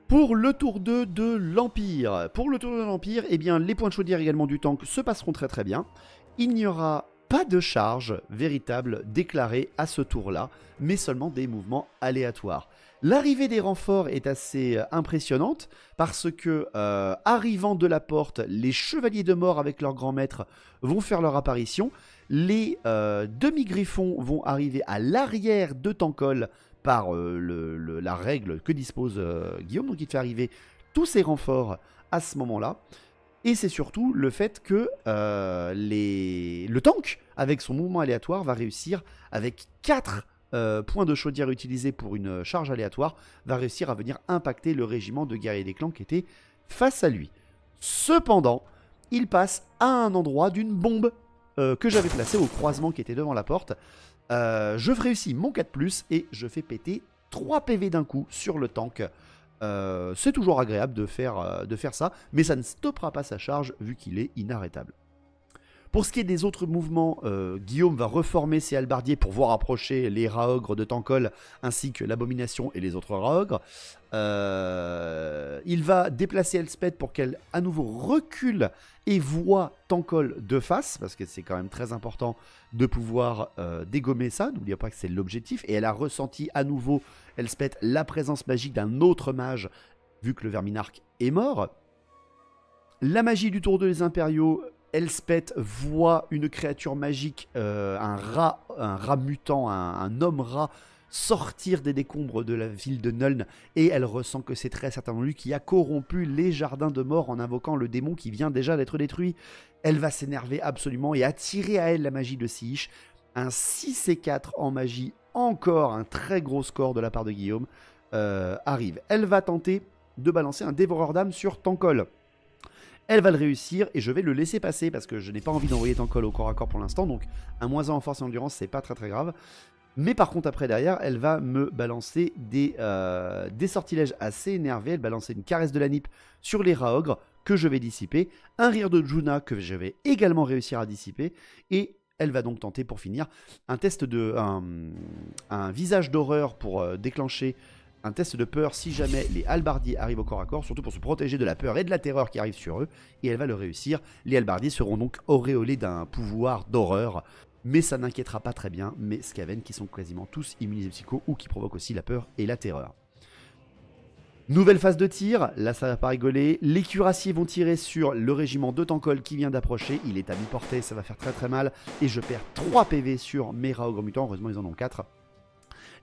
A: Pour le tour 2 de l'Empire. Pour le tour 2 de l'Empire, eh bien, les points de chaudière également du tank se passeront très très bien. Il n'y aura pas de charge véritable déclarée à ce tour-là, mais seulement des mouvements aléatoires. L'arrivée des renforts est assez impressionnante parce que, arrivant de la porte, les chevaliers de mort avec leur grand maître vont faire leur apparition. Les demi-griffons vont arriver à l'arrière de Tankol par la règle que dispose Guillaume, donc il fait arriver tous ces renforts à ce moment-là. Et c'est surtout le fait que le tank, avec son mouvement aléatoire, va réussir, avec 4 points de chaudière utilisés pour une charge aléatoire, va réussir à venir impacter le régiment de guerriers des clans qui était face à lui. Cependant, il passe à un endroit d'une bombe que j'avais placée au croisement qui était devant la porte. Je réussis mon 4+, et je fais péter 3 PV d'un coup sur le tank. C'est toujours agréable de faire ça, mais ça ne stoppera pas sa charge vu qu'il est inarrêtable. Pour ce qui est des autres mouvements, Guillaume va reformer ses halbardiers pour voir approcher les Raogres de Tankol ainsi que l'Abomination et les autres Raogres. Il va déplacer Elspeth pour qu'elle à nouveau recule et voit Tankol de face, parce que c'est quand même très important de pouvoir dégommer ça. N'oubliez pas que c'est l'objectif. Et elle a ressenti à nouveau, Elspeth, la présence magique d'un autre mage, vu que le Verminarque est mort. La magie du tour 2 des Impériaux. Elspeth voit une créature magique, un rat mutant, un homme rat, sortir des décombres de la ville de Nuln, et elle ressent que c'est très certainement lui qui a corrompu les jardins de mort en invoquant le démon qui vient déjà d'être détruit. Elle va s'énerver absolument et attirer à elle la magie de Siich. Un 6 et 4 en magie, encore un très gros score de la part de Guillaume, arrive. Elle va tenter de balancer un dévoreur d'âme sur Tankol. Elle va le réussir et je vais le laisser passer parce que je n'ai pas envie d'envoyer Tankol au corps à corps pour l'instant. Donc un -1 en force et endurance, c'est pas très très grave. Mais par contre après derrière, elle va me balancer des sortilèges assez énervés. Elle va lancer une caresse de la nippe sur les Raogres que je vais dissiper. Un rire de Juna que je vais également réussir à dissiper. Et elle va donc tenter pour finir un test de un visage d'horreur pour déclencher un test de peur si jamais les halbardiers arrivent au corps à corps, surtout pour se protéger de la peur et de la terreur qui arrive sur eux, et elle va le réussir. Les halbardiers seront donc auréolés d'un pouvoir d'horreur, mais ça n'inquiétera pas très bien mes Skaven qui sont quasiment tous immunisés psycho ou qui provoquent aussi la peur et la terreur. Nouvelle phase de tir, là ça va pas rigoler, les cuirassiers vont tirer sur le régiment de Tankol qui vient d'approcher, il est à mi-portée, ça va faire très très mal, et je perds 3 PV sur mes Raogres mutants, heureusement ils en ont 4.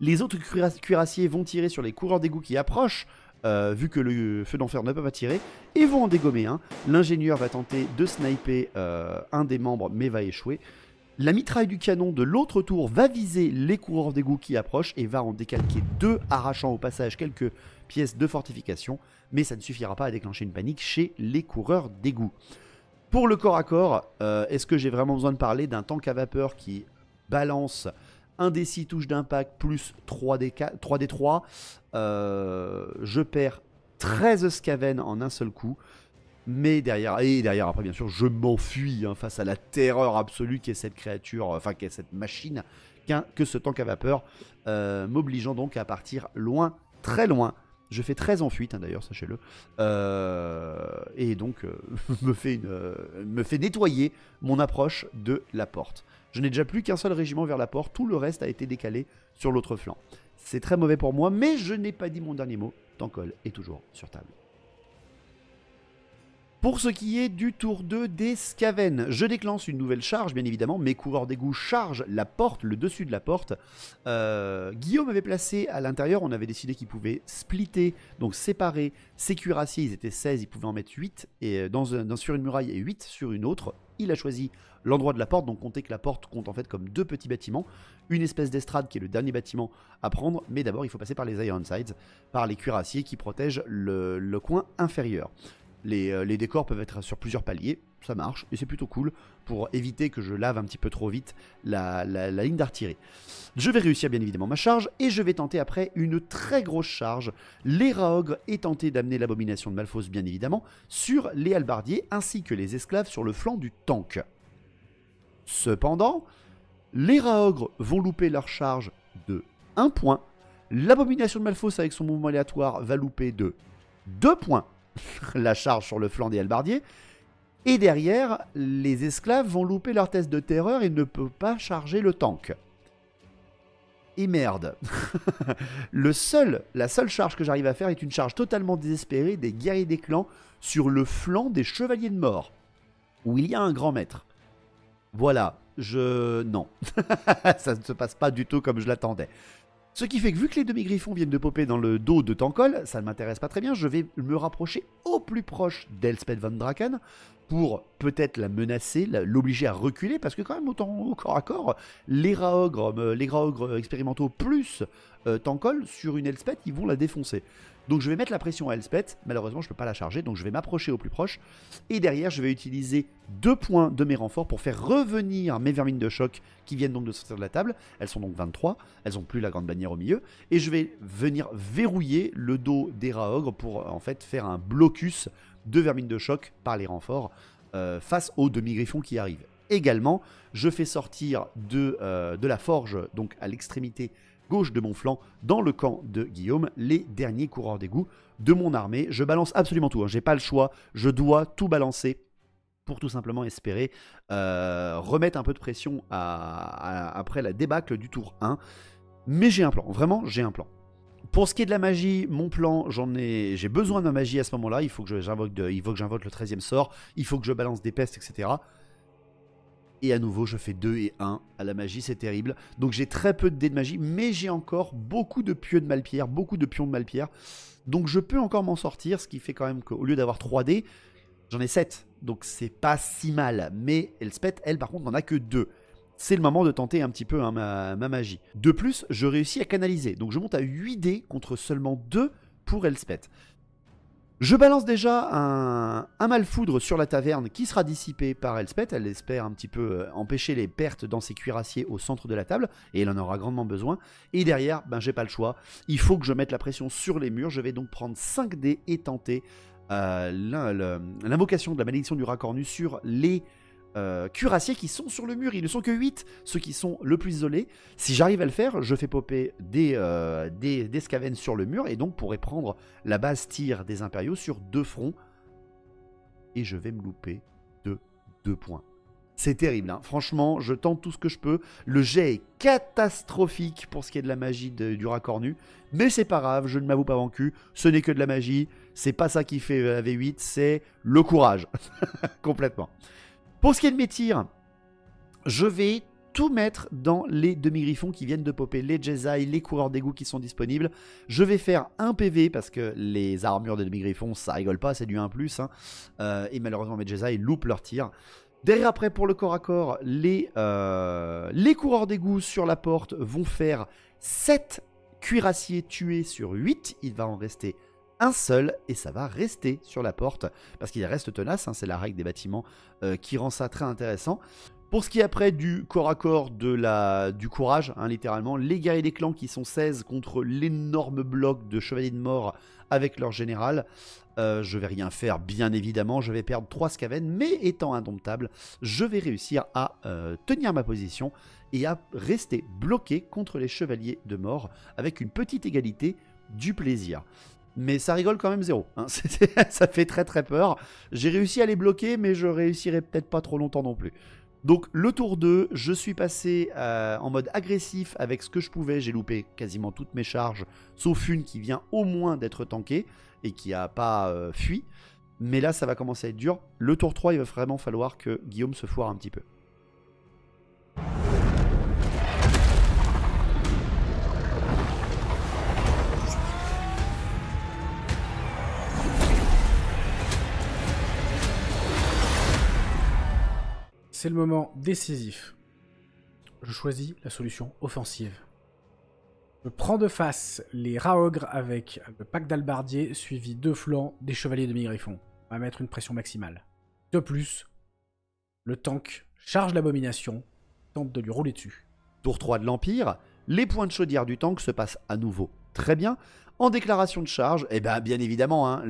A: Les autres cuirassiers vont tirer sur les coureurs d'égout qui approchent, vu que le feu d'enfer ne peut pas tirer, et vont en dégommer un. L'ingénieur va tenter de sniper un des membres, mais va échouer. La mitraille du canon de l'autre tour va viser les coureurs d'égout qui approchent, et va en décalquer 2, arrachant au passage quelques pièces de fortification, mais ça ne suffira pas à déclencher une panique chez les coureurs d'égout. Pour le corps à corps, est-ce que j'ai vraiment besoin de parler d'un tank à vapeur qui balance un des 6 touches d'impact plus 3d3. Je perds 13 Skaven en un seul coup. Mais derrière, après bien sûr, je m'enfuis face à la terreur absolue qu'est cette créature, enfin qu'est cette machine, que ce tank à vapeur, m'obligeant donc à partir loin, très loin. Je fais 13 en fuite d'ailleurs, sachez-le. Et donc me fait nettoyer mon approche de la porte. Je n'ai déjà plus qu'un seul régiment vers la porte, tout le reste a été décalé sur l'autre flanc. C'est très mauvais pour moi, mais je n'ai pas dit mon dernier mot. Tankol est toujours sur table. Pour ce qui est du tour 2 des Skaven, je déclenche une nouvelle charge, bien évidemment. Mes coureurs d'égout chargent la porte, le dessus de la porte. Guillaume avait placé à l'intérieur, on avait décidé qu'il pouvait splitter, donc séparer ses cuirassiers. Ils étaient 16, il pouvait en mettre 8 et sur une muraille et 8 sur une autre. Il a choisi l'endroit de la porte. Donc comptez que la porte compte en fait comme 2 petits bâtiments, une espèce d'estrade qui est le dernier bâtiment à prendre, mais d'abord il faut passer par les Ironsides, par les cuirassiers qui protègent le coin inférieur. Les décors peuvent être sur plusieurs paliers, ça marche, et c'est plutôt cool pour éviter que je lave un petit peu trop vite la ligne d'artillerie. Je vais réussir bien évidemment ma charge, et je vais tenter après une très grosse charge, les Raogres, et tenter d'amener l'abomination de Malphos bien évidemment, sur les halbardiers, ainsi que les esclaves sur le flanc du tank. Cependant, les Raogres vont louper leur charge de 1 point, l'abomination de Malphos avec son mouvement aléatoire va louper de 2 points, la charge sur le flanc des halbardiers, et derrière, les esclaves vont louper leur test de terreur et ne peuvent pas charger le tank. Et merde. La seule charge que j'arrive à faire est une charge totalement désespérée des guerriers des clans sur le flanc des chevaliers de mort, où il y a un grand maître. Voilà, non. Ça ne se passe pas du tout comme je l'attendais. Ce qui fait que vu que les demi-griffons viennent de popper dans le dos de Tankol, ça ne m'intéresse pas très bien, je vais me rapprocher au plus proche d'Elspeth von Draken pour peut-être la menacer, l'obliger à reculer, parce que quand même au corps à corps, les Raogres expérimentaux plus Tankol, sur une Elspeth, ils vont la défoncer. Donc je vais mettre la pression à Elspeth, malheureusement je ne peux pas la charger, donc je vais m'approcher au plus proche, et derrière je vais utiliser 2 points de mes renforts pour faire revenir mes vermines de choc qui viennent donc de sortir de la table. Elles sont donc 23, elles n'ont plus la grande bannière au milieu, et je vais venir verrouiller le dos des Raogres pour en fait faire un blocus de vermines de choc par les renforts face aux demi-griffons qui arrivent. Également, je fais sortir de la forge, donc à l'extrémité gauche de mon flanc, dans le camp de Guillaume, les derniers coureurs d'égout de mon armée. Je balance absolument tout, hein. J'ai pas le choix, je dois tout balancer pour tout simplement espérer remettre un peu de pression après la débâcle du tour 1. Mais j'ai un plan, vraiment j'ai un plan. Pour ce qui est de la magie, mon plan, j'ai besoin de ma magie à ce moment-là, il faut que j'invoque le 13e sort, il faut que je balance des pestes, etc. Et à nouveau, je fais 2 et 1 à la magie, c'est terrible. Donc j'ai très peu de dés de magie, mais j'ai encore beaucoup de pieux de Malpierre, beaucoup de pions de Malpierre. Donc je peux encore m'en sortir, ce qui fait quand même qu'au lieu d'avoir 3 dés, j'en ai 7. Donc c'est pas si mal. Mais Elspeth, elle, par contre, n'en a que 2. C'est le moment de tenter un petit peu hein, ma magie. De plus, je réussis à canaliser. Donc je monte à 8 dés contre seulement 2 pour Elspeth. Je balance déjà un malfoudre sur la taverne qui sera dissipé par Elspeth. Elle espère un petit peu empêcher les pertes dans ses cuirassiers au centre de la table, et elle en aura grandement besoin. Et derrière, j'ai pas le choix. Il faut que je mette la pression sur les murs. Je vais donc prendre 5 dés et tenter l'invocation de la malédiction du rat cornu sur les cuirassiers qui sont sur le mur. Ils ne sont que 8, ceux qui sont le plus isolés. Si j'arrive à le faire, je fais popper des Skaven sur le mur, et donc pourrais prendre la base tir des Impériaux sur 2 fronts, et je vais me louper de 2 points. C'est terrible, hein. Franchement, je tente tout ce que je peux. Le jet est catastrophique pour ce qui est de la magie du rat cornu, mais c'est pas grave, je ne m'avoue pas vaincu. Ce n'est que de la magie, c'est pas ça qui fait la V8, c'est le courage. Complètement. Pour ce qui est de mes tirs, je vais tout mettre dans les demi-griffons qui viennent de popper, les Jedi, les coureurs d'égout qui sont disponibles. Je vais faire un PV parce que les armures des demi-griffons, ça rigole pas, c'est du 1+. Hein. Et malheureusement, mes Jedi loupent leurs tirs. Derrière, après, pour le corps à corps, les coureurs d'égout sur la porte vont faire 7 cuirassiers tués sur 8. Il va en rester un seul, et ça va rester sur la porte, parce qu'il reste tenace, hein, c'est la règle des bâtiments qui rend ça très intéressant. Pour ce qui est après du corps à corps, du courage, hein, littéralement, les guerriers des clans qui sont 16 contre l'énorme bloc de chevaliers de mort avec leur général, je vais rien faire bien évidemment, je vais perdre 3 Skaven, mais étant indomptable, je vais réussir à tenir ma position et à rester bloqué contre les chevaliers de mort avec une petite égalité du plaisir. Mais ça rigole quand même 0. Hein. Ça fait très très peur. J'ai réussi à les bloquer, mais je réussirai peut-être pas trop longtemps non plus. Donc le tour 2, je suis passé en mode agressif avec ce que je pouvais. J'ai loupé quasiment toutes mes charges, sauf une qui vient au moins d'être tankée et qui n'a pas fui. Mais là, ça va commencer à être dur. Le tour 3, il va vraiment falloir que Guillaume se foire un petit peu.
B: c'est le moment décisif. Je choisis la solution offensive. Je prends de face les Raogres avec le pack d'albardiers, suivi de flancs des chevaliers demi-griffons. On va mettre une pression maximale. De plus, le tank charge l'abomination, tente de lui rouler dessus.
A: Tour 3 de l'Empire, les points de chaudière du tank se passent à nouveau très bien. En déclaration de charge, eh ben, bien évidemment, hein,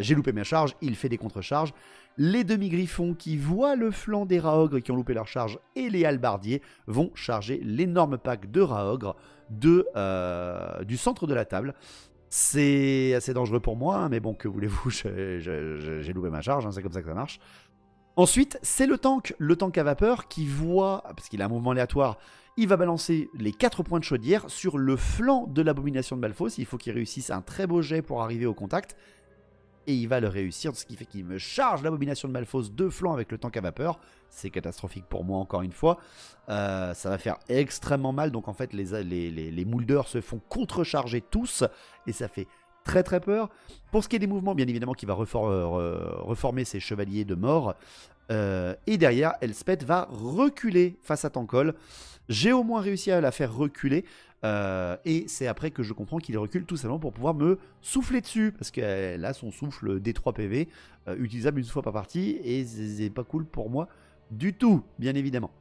A: j'ai loupé ma charge, il fait des contre-charges. Les demi-griffons qui voient le flanc des Raogres qui ont loupé leur charge et les halbardiers vont charger l'énorme pack de Raogres du centre de la table. C'est assez dangereux pour moi, hein, mais bon, que voulez-vous, j'ai loupé ma charge, hein, c'est comme ça que ça marche. Ensuite, c'est le tank à vapeur qui voit, parce qu'il a un mouvement aléatoire, il va balancer les 4 points de chaudière sur le flanc de l'abomination de Malphos. Il faut qu'il réussisse un très beau jet pour arriver au contact. Et il va le réussir, ce qui fait qu'il me charge l'abomination de Malphos de flanc avec le tank à vapeur. C'est catastrophique pour moi, encore une fois. Ça va faire extrêmement mal. Donc en fait, les moulders se font contrecharger tous. Et ça fait très très peur. Pour ce qui est des mouvements, bien évidemment, qui va reformer ses chevaliers de mort. Et derrière, Elspeth va reculer face à Tankol. J'ai au moins réussi à la faire reculer. Et c'est après que je comprends qu'il recule tout simplement pour pouvoir me souffler dessus. Parce qu'elle a son souffle D3 PV, utilisable une fois par partie. Et c'est pas cool pour moi du tout, bien évidemment.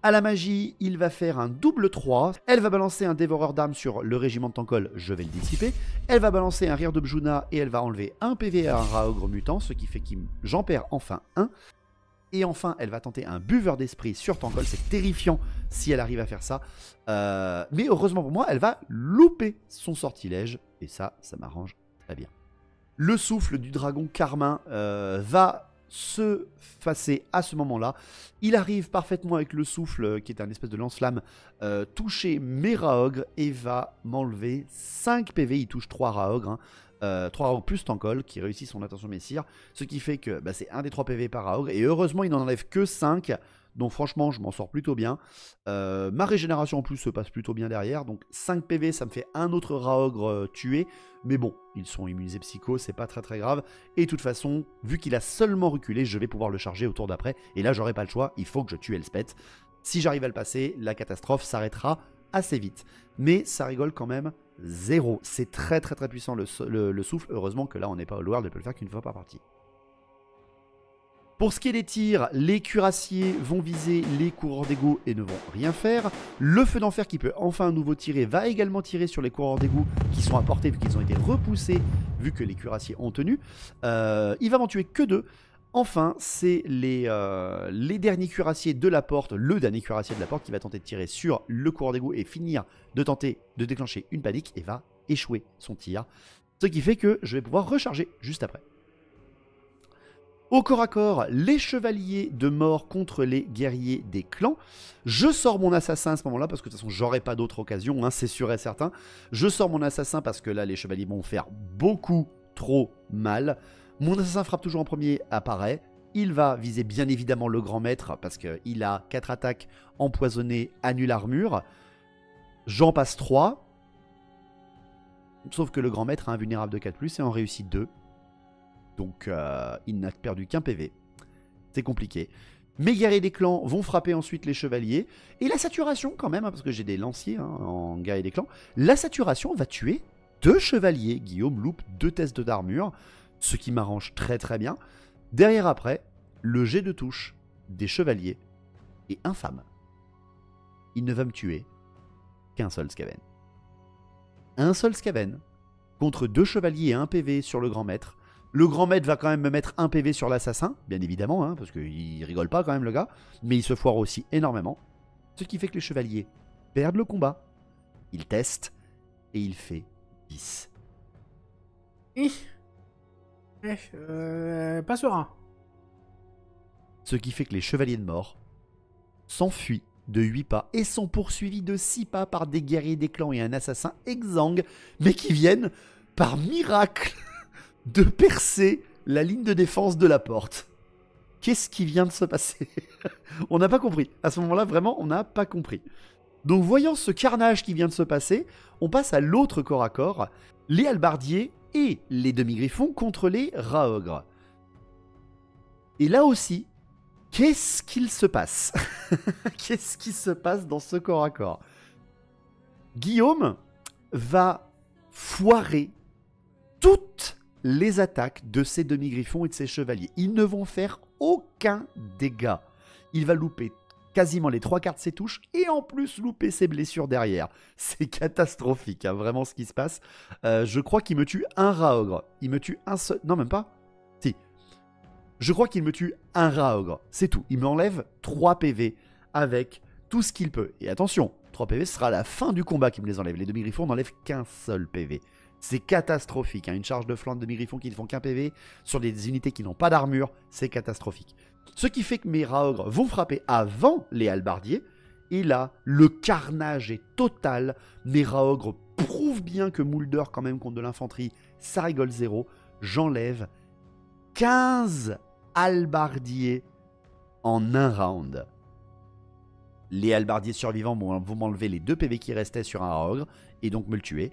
A: À la magie, il va faire un double 3. Elle va balancer un dévoreur d'armes sur le régiment de Tankol, je vais le dissiper. Elle va balancer un rire de Bjuna et elle va enlever un PV à un Raogre mutant, ce qui fait que j'en perds enfin un. Et enfin, elle va tenter un buveur d'esprit sur Tankol. C'est terrifiant si elle arrive à faire ça. Mais heureusement pour moi, elle va louper son sortilège. Et ça m'arrange très bien. Le souffle du dragon Carmin va se passer à ce moment-là. Il arrive parfaitement avec le souffle, qui est un espèce de lance-flamme, toucher mes Raogres et va m'enlever 5 PV. Il touche 3 Raogres. 3 Raogres plus Tankol qui réussit son attention messire, ce qui fait que c'est 1 des 3 PV par Raogre, et heureusement il n'en enlève que 5, donc franchement je m'en sors plutôt bien. Ma régénération en plus se passe plutôt bien derrière, donc 5 PV ça me fait un autre Raogre tué, mais bon, ils sont immunisés psycho, c'est pas très très grave, et de toute façon, vu qu'il a seulement reculé, je vais pouvoir le charger au tour d'après, et là j'aurai pas le choix, il faut que je tue Elspeth. Si j'arrive à le passer, la catastrophe s'arrêtera assez vite, mais ça rigole quand même 0. C'est très très très puissant le souffle. Heureusement que là on n'est pas au World, elle peut le faire qu'une fois par partie. Pour ce qui est des tirs, les cuirassiers vont viser les coureurs d'égout et ne vont rien faire. Le feu d'enfer qui peut enfin à nouveau tirer va également tirer sur les coureurs d'égout qui sont à portée vu qu'ils ont été repoussés vu que les cuirassiers ont tenu. Il va m'en tuer que 2. Enfin, c'est les derniers cuirassiers de la porte, le dernier cuirassier de la porte qui va tenter de tirer sur le coureur d'égout et finir de tenter de déclencher une panique et va échouer son tir. Ce qui fait que je vais pouvoir recharger juste après. Au corps à corps, les chevaliers de mort contre les guerriers des clans. Je sors mon assassin à ce moment-là parce que de toute façon j'aurai pas d'autre occasion, hein, c'est sûr et certain. Je sors mon assassin parce que là les chevaliers vont faire beaucoup trop mal. Mon assassin frappe toujours en premier, apparaît. Il va viser bien évidemment le grand maître parce qu'il a 4 attaques empoisonnées, annule armure. J'en passe 3. Sauf que le grand maître a un vulnérable de 4+, et en réussit 2. Donc il n'a perdu qu'un PV. C'est compliqué. Mes guerriers des clans vont frapper ensuite les chevaliers. Et la saturation quand même, hein, parce que j'ai des lanciers en guerriers des clans. La saturation va tuer 2 chevaliers. Guillaume loupe 2 tests d'armure. Ce qui m'arrange très très bien. Derrière après, le jet de touche des chevaliers est infâme. Il ne va me tuer qu'un seul Skaven. Un seul Skaven contre 2 chevaliers et 1 PV sur le grand maître. Le grand maître va quand même me mettre 1 PV sur l'assassin, bien évidemment, hein, parce qu'il rigole pas quand même le gars. Mais il se foire aussi énormément. Ce qui fait que les chevaliers perdent le combat. Il teste et il fait 10.
B: Pas serein.
A: Ce qui fait que les chevaliers de mort s'enfuient de 8 pas et sont poursuivis de 6 pas par des guerriers des clans et un assassin exsangue, mais qui viennent, par miracle, de percer la ligne de défense de la porte. Qu'est-ce qui vient de se passer? On n'a pas compris. À ce moment-là, vraiment, on n'a pas compris. Donc, voyant ce carnage qui vient de se passer, on passe à l'autre corps à corps, les halbardiers et les demi-griffons contre les Raogres. Et là aussi, Qu'est-ce qu'il se passe? Qu'est-ce qui se passe dans ce corps à corps? Guillaume va foirer toutes les attaques de ses demi-griffons et de ses chevaliers. Ils ne vont faire aucun dégât. Il va louper quasiment les 3 quarts de ses touches et en plus louper ses blessures derrière. C'est catastrophique, hein, vraiment ce qui se passe. Je crois qu'il me tue un rat ogre. Il me tue un seul... Non, même pas. Si. Je crois qu'il me tue un rat ogre. C'est tout. Il m'enlève 3 PV avec tout ce qu'il peut. Et attention, 3 PV, ce sera à la fin du combat qu'il me les enlève. Les demi-griffons n'enlèvent qu'un seul PV. C'est catastrophique. Hein. Une charge de flanc de demi-griffons qui ne font qu'un PV sur des unités qui n'ont pas d'armure, c'est catastrophique. Ce qui fait que mes rats ogres vont frapper avant les halbardiers. Et là, le carnage est total. Mes rats ogres prouvent bien que Moulder, quand même, contre de l'infanterie, ça rigole zéro. J'enlève 15 halbardiers en un round. Les halbardiers survivants vont m'enlever les 2 PV qui restaient sur un rat ogre et donc me le tuer.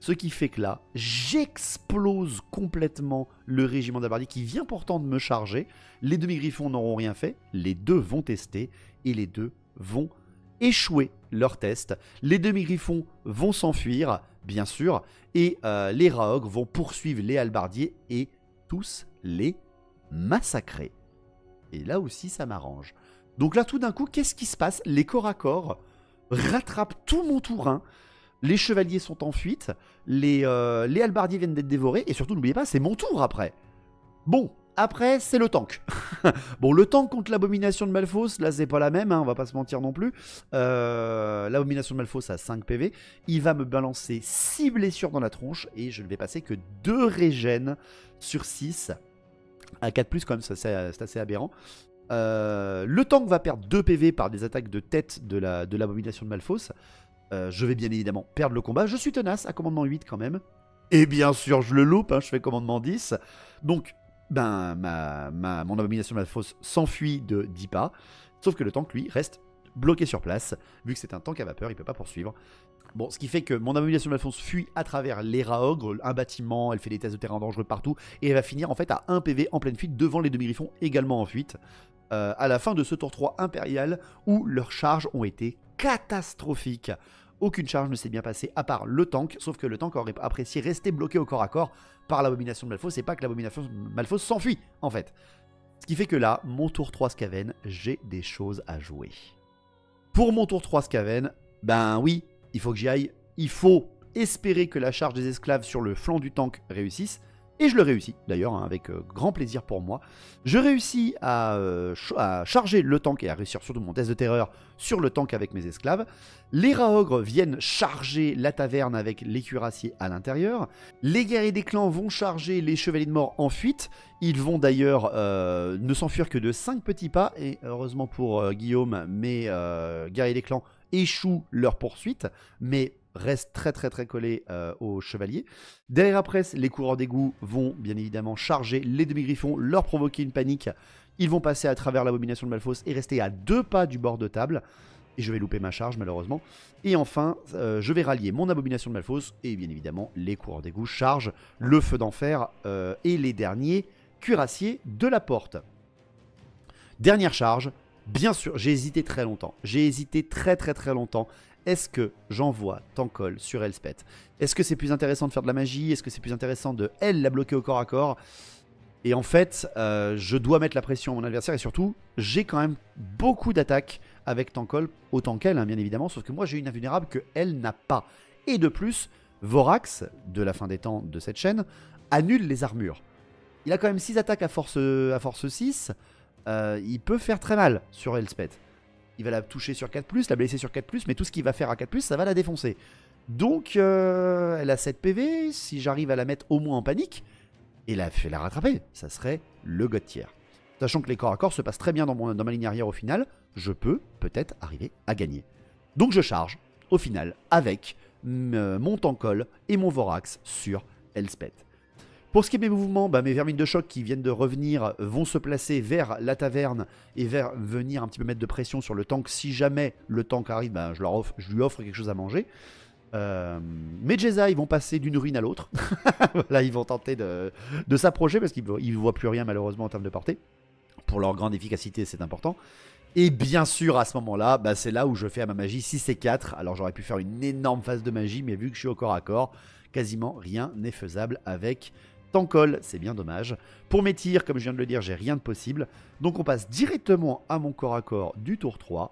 A: Ce qui fait que là, j'explose complètement le régiment d'halbardiers qui vient pourtant de me charger. Les demi-griffons n'auront rien fait, les 2 vont tester et les 2 vont échouer leur test. Les demi-griffons vont s'enfuir, bien sûr, et les rats ogres vont poursuivre les halbardiers et tous les massacrer. Et là aussi, ça m'arrange. Donc là, tout d'un coup, qu'est-ce qui se passe? Les corps à corps rattrapent tout mon tourin. Les chevaliers sont en fuite. Les halbardiers viennent d'être dévorés. Et surtout, n'oubliez pas, c'est mon tour après. Bon, après, c'est le tank. Bon, le tank contre l'abomination de Malphos, là, c'est pas la même, hein, on va pas se mentir non plus. L'abomination de Malphos a 5 PV. Il va me balancer 6 blessures dans la tronche. Et je ne vais passer que 2 régènes sur 6. À 4+, quand même, c'est assez aberrant. Le tank va perdre 2 PV par des attaques de tête de l'abomination de Malphos. Je vais bien évidemment perdre le combat. Je suis tenace à commandement 8 quand même. Et bien sûr, je le loupe, hein, je fais commandement 10. Donc, ben, mon abomination de Malphos s'enfuit de 10 pas. Sauf que le tank, lui, reste bloqué sur place. Vu que c'est un tank à vapeur, il ne peut pas poursuivre. Bon, ce qui fait que mon abomination de Malphos fuit à travers les rats ogres, un bâtiment, elle fait des tests de terrain dangereux partout. Et elle va finir en fait à 1 PV en pleine fuite devant les demi-griffons également en fuite. À la fin de ce tour 3 impérial où leurs charges ont été catastrophiques. Aucune charge ne s'est bien passée à part le tank, sauf que le tank aurait apprécié rester bloqué au corps à corps par l'abomination de Malphos, et pas que l'abomination de Malphos s'enfuit en fait. Ce qui fait que là, mon tour 3 Skaven, j'ai des choses à jouer. Pour mon tour 3 Skaven, ben oui, il faut que j'y aille, il faut espérer que la charge des esclaves sur le flanc du tank réussisse. Et je le réussis, d'ailleurs, hein, avec grand plaisir pour moi. Je réussis à charger le tank et à réussir surtout mon test de terreur sur le tank avec mes esclaves. Les rats ogres viennent charger la taverne avec les cuirassiers à l'intérieur. Les guerriers des clans vont charger les chevaliers de mort en fuite. Ils vont d'ailleurs ne s'enfuir que de 5 petits pas. Et heureusement pour Guillaume, mes guerriers des clans échouent leur poursuite. Mais reste très collé aux chevaliers. Derrière après, les coureurs d'égout vont bien évidemment charger les demi-griffons, leur provoquer une panique. Ils vont passer à travers l'abomination de Malphos et rester à 2 pas du bord de table. Et je vais louper ma charge malheureusement. Et enfin, je vais rallier mon abomination de Malphos et bien évidemment les coureurs d'égout chargent le feu d'enfer et les derniers cuirassiers de la porte. Dernière charge, bien sûr, j'ai hésité très longtemps. J'ai hésité très longtemps. Est-ce que j'envoie Tankol sur Elspeth? Est-ce que c'est plus intéressant de faire de la magie? Est-ce que c'est plus intéressant de, elle, la bloquer au corps à corps? Et en fait, je dois mettre la pression à mon adversaire. Et surtout, j'ai quand même beaucoup d'attaques avec Tankol, autant qu'elle, hein, bien évidemment. Sauf que moi, j'ai une invulnérable qu'elle n'a pas. Et de plus, Vorax, de la fin des temps de cette chaîne, annule les armures. Il a quand même 6 attaques à force 6. Il peut faire très mal sur Elspeth. Il va la toucher sur 4+, la blesser sur 4+, mais tout ce qu'il va faire à 4+, ça va la défoncer. Donc, elle a 7 PV, si j'arrive à la mettre au moins en panique, et la rattraper, ça serait le god tier. Sachant que les corps à corps se passent très bien dans ma ligne arrière au final, je peux peut-être arriver à gagner. Donc je charge, au final, avec mon Tankol et mon Vorax sur Elspeth. Pour ce qui est de mes mouvements, mes vermines de choc qui viennent de revenir vont se placer vers la taverne et venir un petit peu mettre de pression sur le tank. Si jamais le tank arrive, je lui offre quelque chose à manger. Mes Jedi vont passer d'une ruine à l'autre. Là, ils vont tenter de s'approcher parce qu'ils ne voient plus rien malheureusement en termes de portée. pour leur grande efficacité, c'est important. Et bien sûr, à ce moment-là, bah, c'est là où je fais à ma magie 6 et 4. Alors j'aurais pu faire une énorme phase de magie, mais vu que je suis au corps à corps, quasiment rien n'est faisable avec Tankol. C'est bien dommage. Pour mes tirs, comme je viens de le dire, j'ai rien de possible. Donc on passe directement à mon corps à corps du tour 3.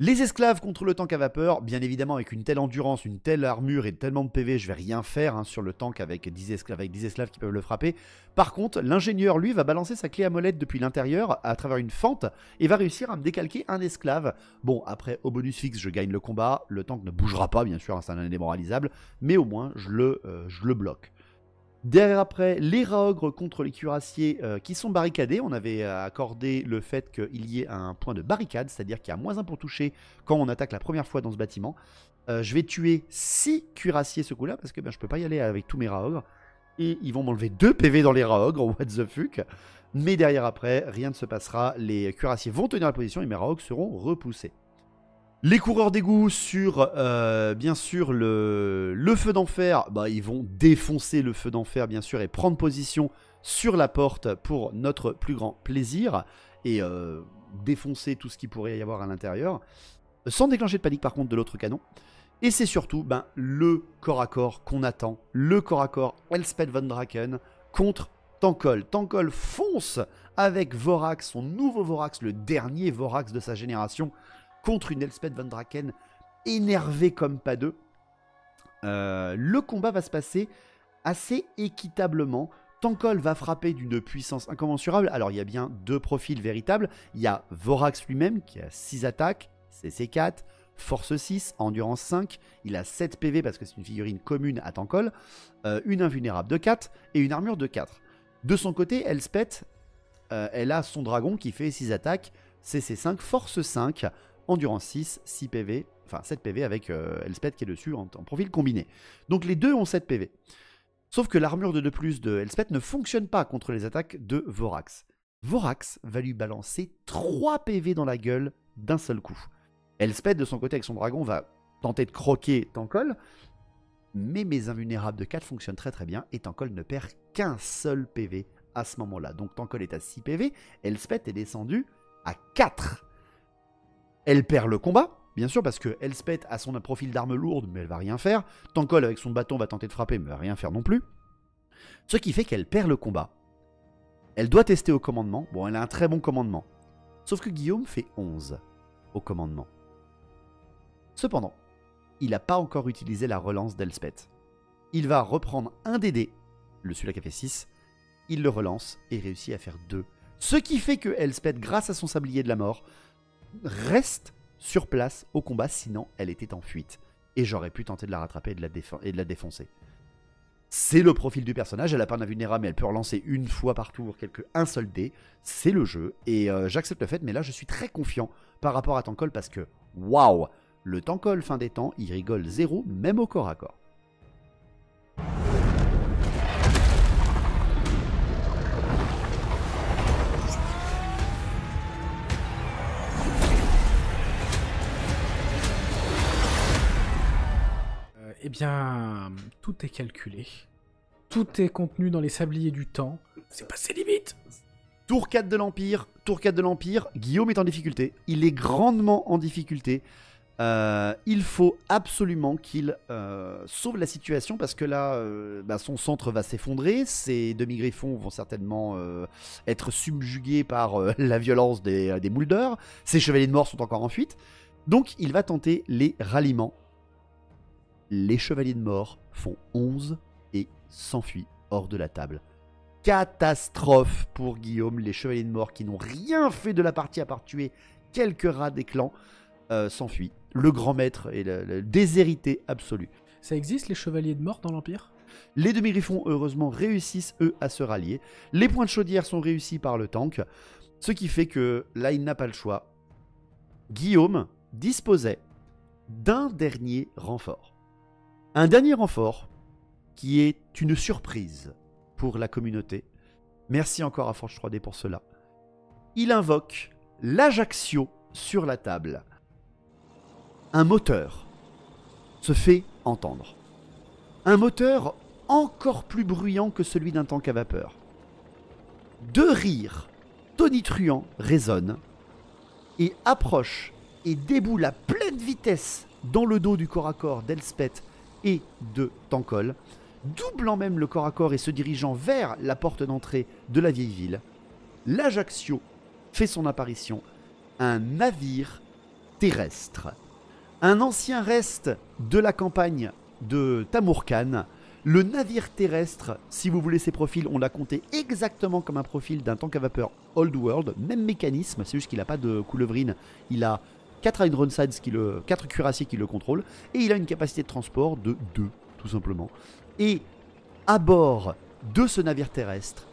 A: Les esclaves contre le tank à vapeur, bien évidemment avec une telle endurance, une telle armure et tellement de PV, je vais rien faire hein, sur le tank avec 10 esclaves qui peuvent le frapper. Par contre, l'ingénieur, lui, va balancer sa clé à molette depuis l'intérieur à travers une fente et va réussir à me décalquer un esclave. Bon, après, au bonus fixe, je gagne le combat, le tank ne bougera pas, bien sûr, hein, c'est un indémoralisable, mais au moins, je le bloque. Derrière après, les raogres contre les cuirassiers qui sont barricadés. On avait accordé le fait qu'il y ait un point de barricade, c'est-à-dire qu'il y a -1 pour toucher quand on attaque la première fois dans ce bâtiment. Je vais tuer 6 cuirassiers ce coup-là, parce que je peux pas y aller avec tous mes raogres. Et ils vont m'enlever 2 PV dans les raogres, what the fuck. Mais derrière après, rien ne se passera. Les cuirassiers vont tenir la position et mes raogres seront repoussés. Les coureurs d'égout sur, bien sûr, le feu d'enfer, bah, ils vont défoncer le feu d'enfer, bien sûr, et prendre position sur la porte pour notre plus grand plaisir, et défoncer tout ce qu'il pourrait y avoir à l'intérieur, sans déclencher de panique, par contre, de l'autre canon. Et c'est surtout le corps à corps qu'on attend, le corps à corps Elspeth von Draken contre Tankol. Tankol fonce avec Vorax, son nouveau Vorax, le dernier Vorax de sa génération, contre une Elspeth von Draken énervée comme pas deux. Le combat va se passer assez équitablement. Tankol va frapper d'une puissance incommensurable. Alors il y a bien 2 profils véritables. Il y a Vorax lui-même qui a 6 attaques, CC 4, Force 6, Endurance 5. Il a 7 PV parce que c'est une figurine commune à Tankol. Une invulnérable de 4 et une armure de 4. De son côté, Elspeth, elle a son dragon qui fait 6 attaques, CC 5, Force 5, Endurance 6, 6 PV, enfin 7 PV avec Elspeth qui est dessus en profil combiné. Donc les deux ont 7 PV. Sauf que l'armure de 2+ de Elspeth ne fonctionne pas contre les attaques de Vorax. Vorax va lui balancer 3 PV dans la gueule d'un seul coup. Elspeth de son côté avec son dragon va tenter de croquer Tankol, mais mes invulnérables de 4 fonctionnent très très bien et Tankol ne perd qu'un seul PV à ce moment-là. Donc Tankol est à 6 PV, Elspeth est descendue à 4. Elle perd le combat, bien sûr, parce que Elspeth a son profil d'arme lourde, mais elle va rien faire. Tankol, avec son bâton, va tenter de frapper, mais va rien faire non plus. Ce qui fait qu'elle perd le combat. Elle doit tester au commandement. Bon, elle a un très bon commandement. Sauf que Guillaume fait 11 au commandement. Cependant, il n'a pas encore utilisé la relance d'Elspeth. Il va reprendre un des dés, celui-là qui a fait 6, il le relance et réussit à faire 2. Ce qui fait que Elspeth, grâce à son sablier de la mort, reste sur place au combat, sinon elle était en fuite. Et j'aurais pu tenter de la rattraper et de la défoncer. C'est le profil du personnage, elle n'a pas d'invulnérable, mais elle peut relancer une fois par tour un seul dé. C'est le jeu, et j'accepte le fait, mais là je suis très confiant par rapport à Tankol, parce que, waouh, le Tankol fin des temps, il rigole 0, même au corps à corps.
B: Eh bien, tout est calculé. Tout est contenu dans les sabliers du temps. C'est passé limite.
A: Tour 4 de l'Empire, Guillaume est en difficulté. Il est grandement en difficulté. Il faut absolument qu'il sauve la situation parce que là, son centre va s'effondrer. Ses demi-griffons vont certainement être subjugués par la violence des Moulders. Ses chevaliers de mort sont encore en fuite. Donc il va tenter les ralliements. Les chevaliers de mort font 11 et s'enfuient hors de la table. Catastrophe pour Guillaume. Les chevaliers de mort qui n'ont rien fait de la partie à part tuer quelques rats des clans s'enfuient. Le grand maître est le déshérité absolu.
B: Ça existe les chevaliers de mort dans l'Empire ?
A: Les demi-griffons heureusement réussissent eux à se rallier. Les points de chaudière sont réussis par le tank. Ce qui fait que là il n'a pas le choix. Guillaume disposait d'un dernier renfort. Un dernier renfort qui est une surprise pour la communauté. Merci encore à Forge 3D pour cela. Il invoque l'Ajaccio sur la table. Un moteur se fait entendre. Un moteur encore plus bruyant que celui d'un tank à vapeur. 2 rires tonitruant résonne et approche et déboule à pleine vitesse dans le dos du corps à corps d'Elspeth et de Tankol, doublant même le corps à corps et se dirigeant vers la porte d'entrée de la vieille ville. L'Ajaccio fait son apparition, un navire terrestre. Un ancien reste de la campagne de Tamourkhan. Le navire terrestre, si vous voulez ses profils, on l'a compté exactement comme un profil d'un tank à vapeur Old World, même mécanisme, c'est juste qu'il n'a pas de coulevrine, il a 4 Ironsides, 4 cuirassiers qui le contrôlent, et il a une capacité de transport de 2, tout simplement. Et à bord de ce navire terrestre,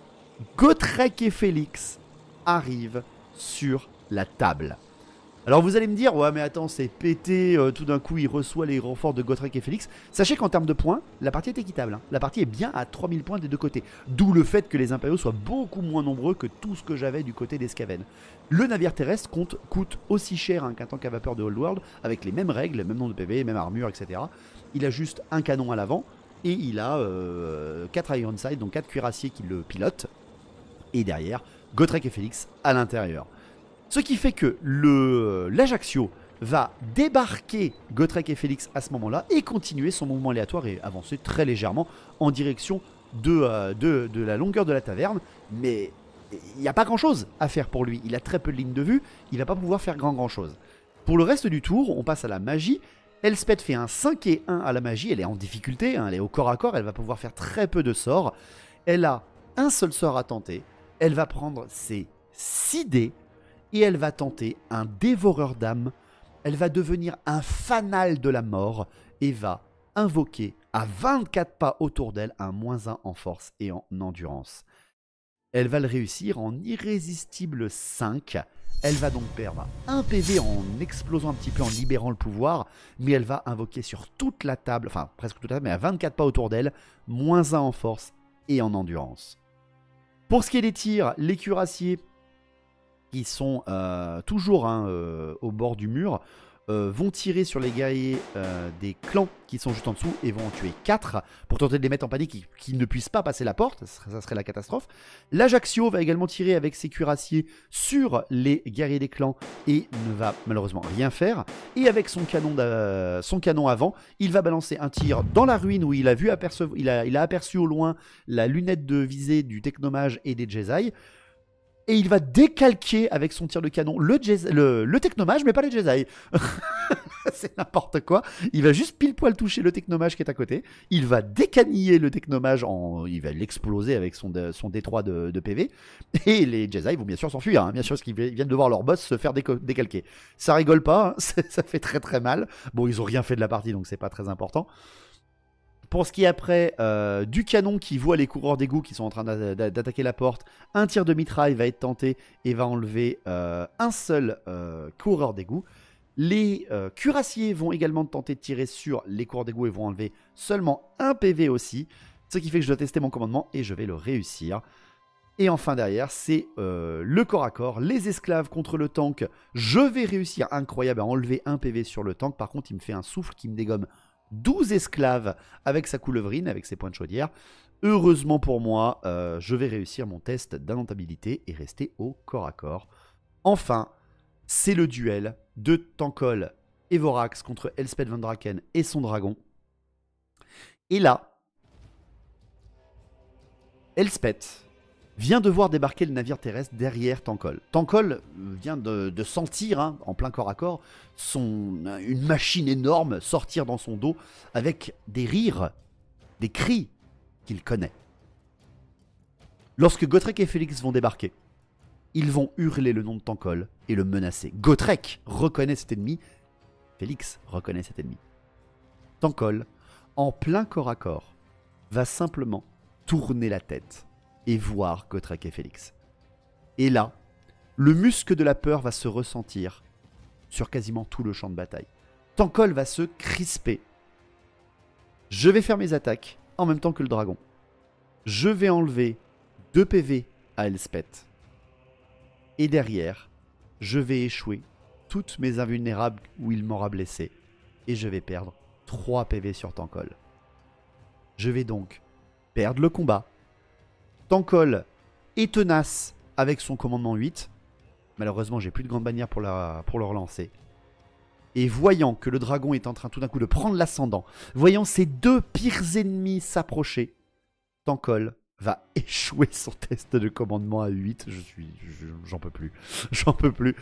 A: Gotrek et Félix arrivent sur la table. Alors vous allez me dire, ouais mais attends, c'est pété, tout d'un coup il reçoit les renforts de Gotrek et Félix. Sachez qu'en termes de points, la partie est équitable, hein. La partie est bien à 3000 points des deux côtés. D'où le fait que les impériaux soient beaucoup moins nombreux que tout ce que j'avais du côté des Skaven. Le navire terrestre coûte aussi cher hein, qu'un tank à vapeur de Old World, avec les mêmes règles, même nombre de PV, même armure, etc. Il a juste un canon à l'avant, et il a 4 Ironsides, donc 4 cuirassiers qui le pilotent. Et derrière, Gotrek et Félix à l'intérieur. Ce qui fait que l'Ajaccio va débarquer Gotrek et Félix à ce moment-là et continuer son mouvement aléatoire et avancer très légèrement en direction de la longueur de la taverne. Mais il n'y a pas grand-chose à faire pour lui. Il a très peu de lignes de vue, il ne va pas pouvoir faire grand-chose. Pour le reste du tour, on passe à la magie. Elspeth fait un 5 et 1 à la magie, elle est en difficulté, hein, elle est au corps à corps, elle va pouvoir faire très peu de sorts. Elle a un seul sort à tenter, elle va prendre ses 6 dés. Et elle va tenter un dévoreur d'âmes. Elle va devenir un fanal de la mort et va invoquer à 24 pas autour d'elle un -1 en force et en endurance. Elle va le réussir en irrésistible 5. Elle va donc perdre un PV en explosant un petit peu, en libérant le pouvoir. Mais elle va invoquer sur toute la table, enfin presque toute la table, mais à 24 pas autour d'elle, -1 en force et en endurance. Pour ce qui est des tirs, les cuirassiers qui sont toujours au bord du mur, vont tirer sur les guerriers des clans qui sont juste en dessous et vont en tuer 4 pour tenter de les mettre en panique, qu'ils ne puissent pas passer la porte, ça serait la catastrophe. L'Ajaccio va également tirer avec ses cuirassiers sur les guerriers des clans et ne va malheureusement rien faire. Et avec son canon avant, il va balancer un tir dans la ruine où il a aperçu au loin la lunette de visée du technomage et des Jedi. Et il va décalquer avec son tir de canon le technomage, mais pas les Jedi. C'est n'importe quoi. Il va juste pile poil toucher le technomage qui est à côté. Il va décaniller le technomage, il va l'exploser avec son D3 de PV. Et les Jedi vont bien sûr s'enfuir, hein, bien sûr, parce qu'ils viennent de voir leur boss se faire décalquer. Ça rigole pas, hein, ça fait très très mal. Bon, ils ont rien fait de la partie, donc c'est pas très important. Pour ce qui est après du canon qui voit les coureurs d'égout qui sont en train d'attaquer la porte, un tir de mitraille va être tenté et va enlever un seul coureur d'égout. Les cuirassiers vont également tenter de tirer sur les coureurs d'égout et vont enlever seulement un PV aussi. Ce qui fait que je dois tester mon commandement et je vais le réussir. Et enfin derrière, c'est le corps à corps, les esclaves contre le tank. Je vais réussir, incroyable, à enlever un PV sur le tank. Par contre, il me fait un souffle qui me dégomme 12 esclaves avec sa coulevrine, avec ses points de chaudière. Heureusement pour moi, je vais réussir mon test d'indomptabilité et rester au corps à corps. Enfin, c'est le duel de Tankol et Vorax contre Elspeth Van Draken et son dragon. Et là, Elspeth vient de voir débarquer le navire terrestre derrière Tankol. Tankol vient de sentir, hein, en plein corps à corps, une machine énorme sortir dans son dos avec des rires, des cris qu'il connaît. Lorsque Gotrek et Félix vont débarquer, ils vont hurler le nom de Tankol et le menacer. Gotrek reconnaît cet ennemi, Félix reconnaît cet ennemi. Tankol, en plein corps à corps, va simplement tourner la tête et voir Gotrek et Félix. Et là, le muscle de la peur va se ressentir sur quasiment tout le champ de bataille. Tankol va se crisper. Je vais faire mes attaques en même temps que le dragon. Je vais enlever 2 PV à Elspeth. Et derrière, je vais échouer toutes mes invulnérables où il m'aura blessé. Et je vais perdre 3 PV sur Tankol. Je vais donc perdre le combat. Tankol est tenace avec son commandement 8. Malheureusement, j'ai plus de grande bannière pour le relancer. Et voyant que le dragon est en train tout d'un coup de prendre l'ascendant, voyant ses deux pires ennemis s'approcher, Tankol va échouer son test de commandement à 8. J'en peux plus. J'en peux plus.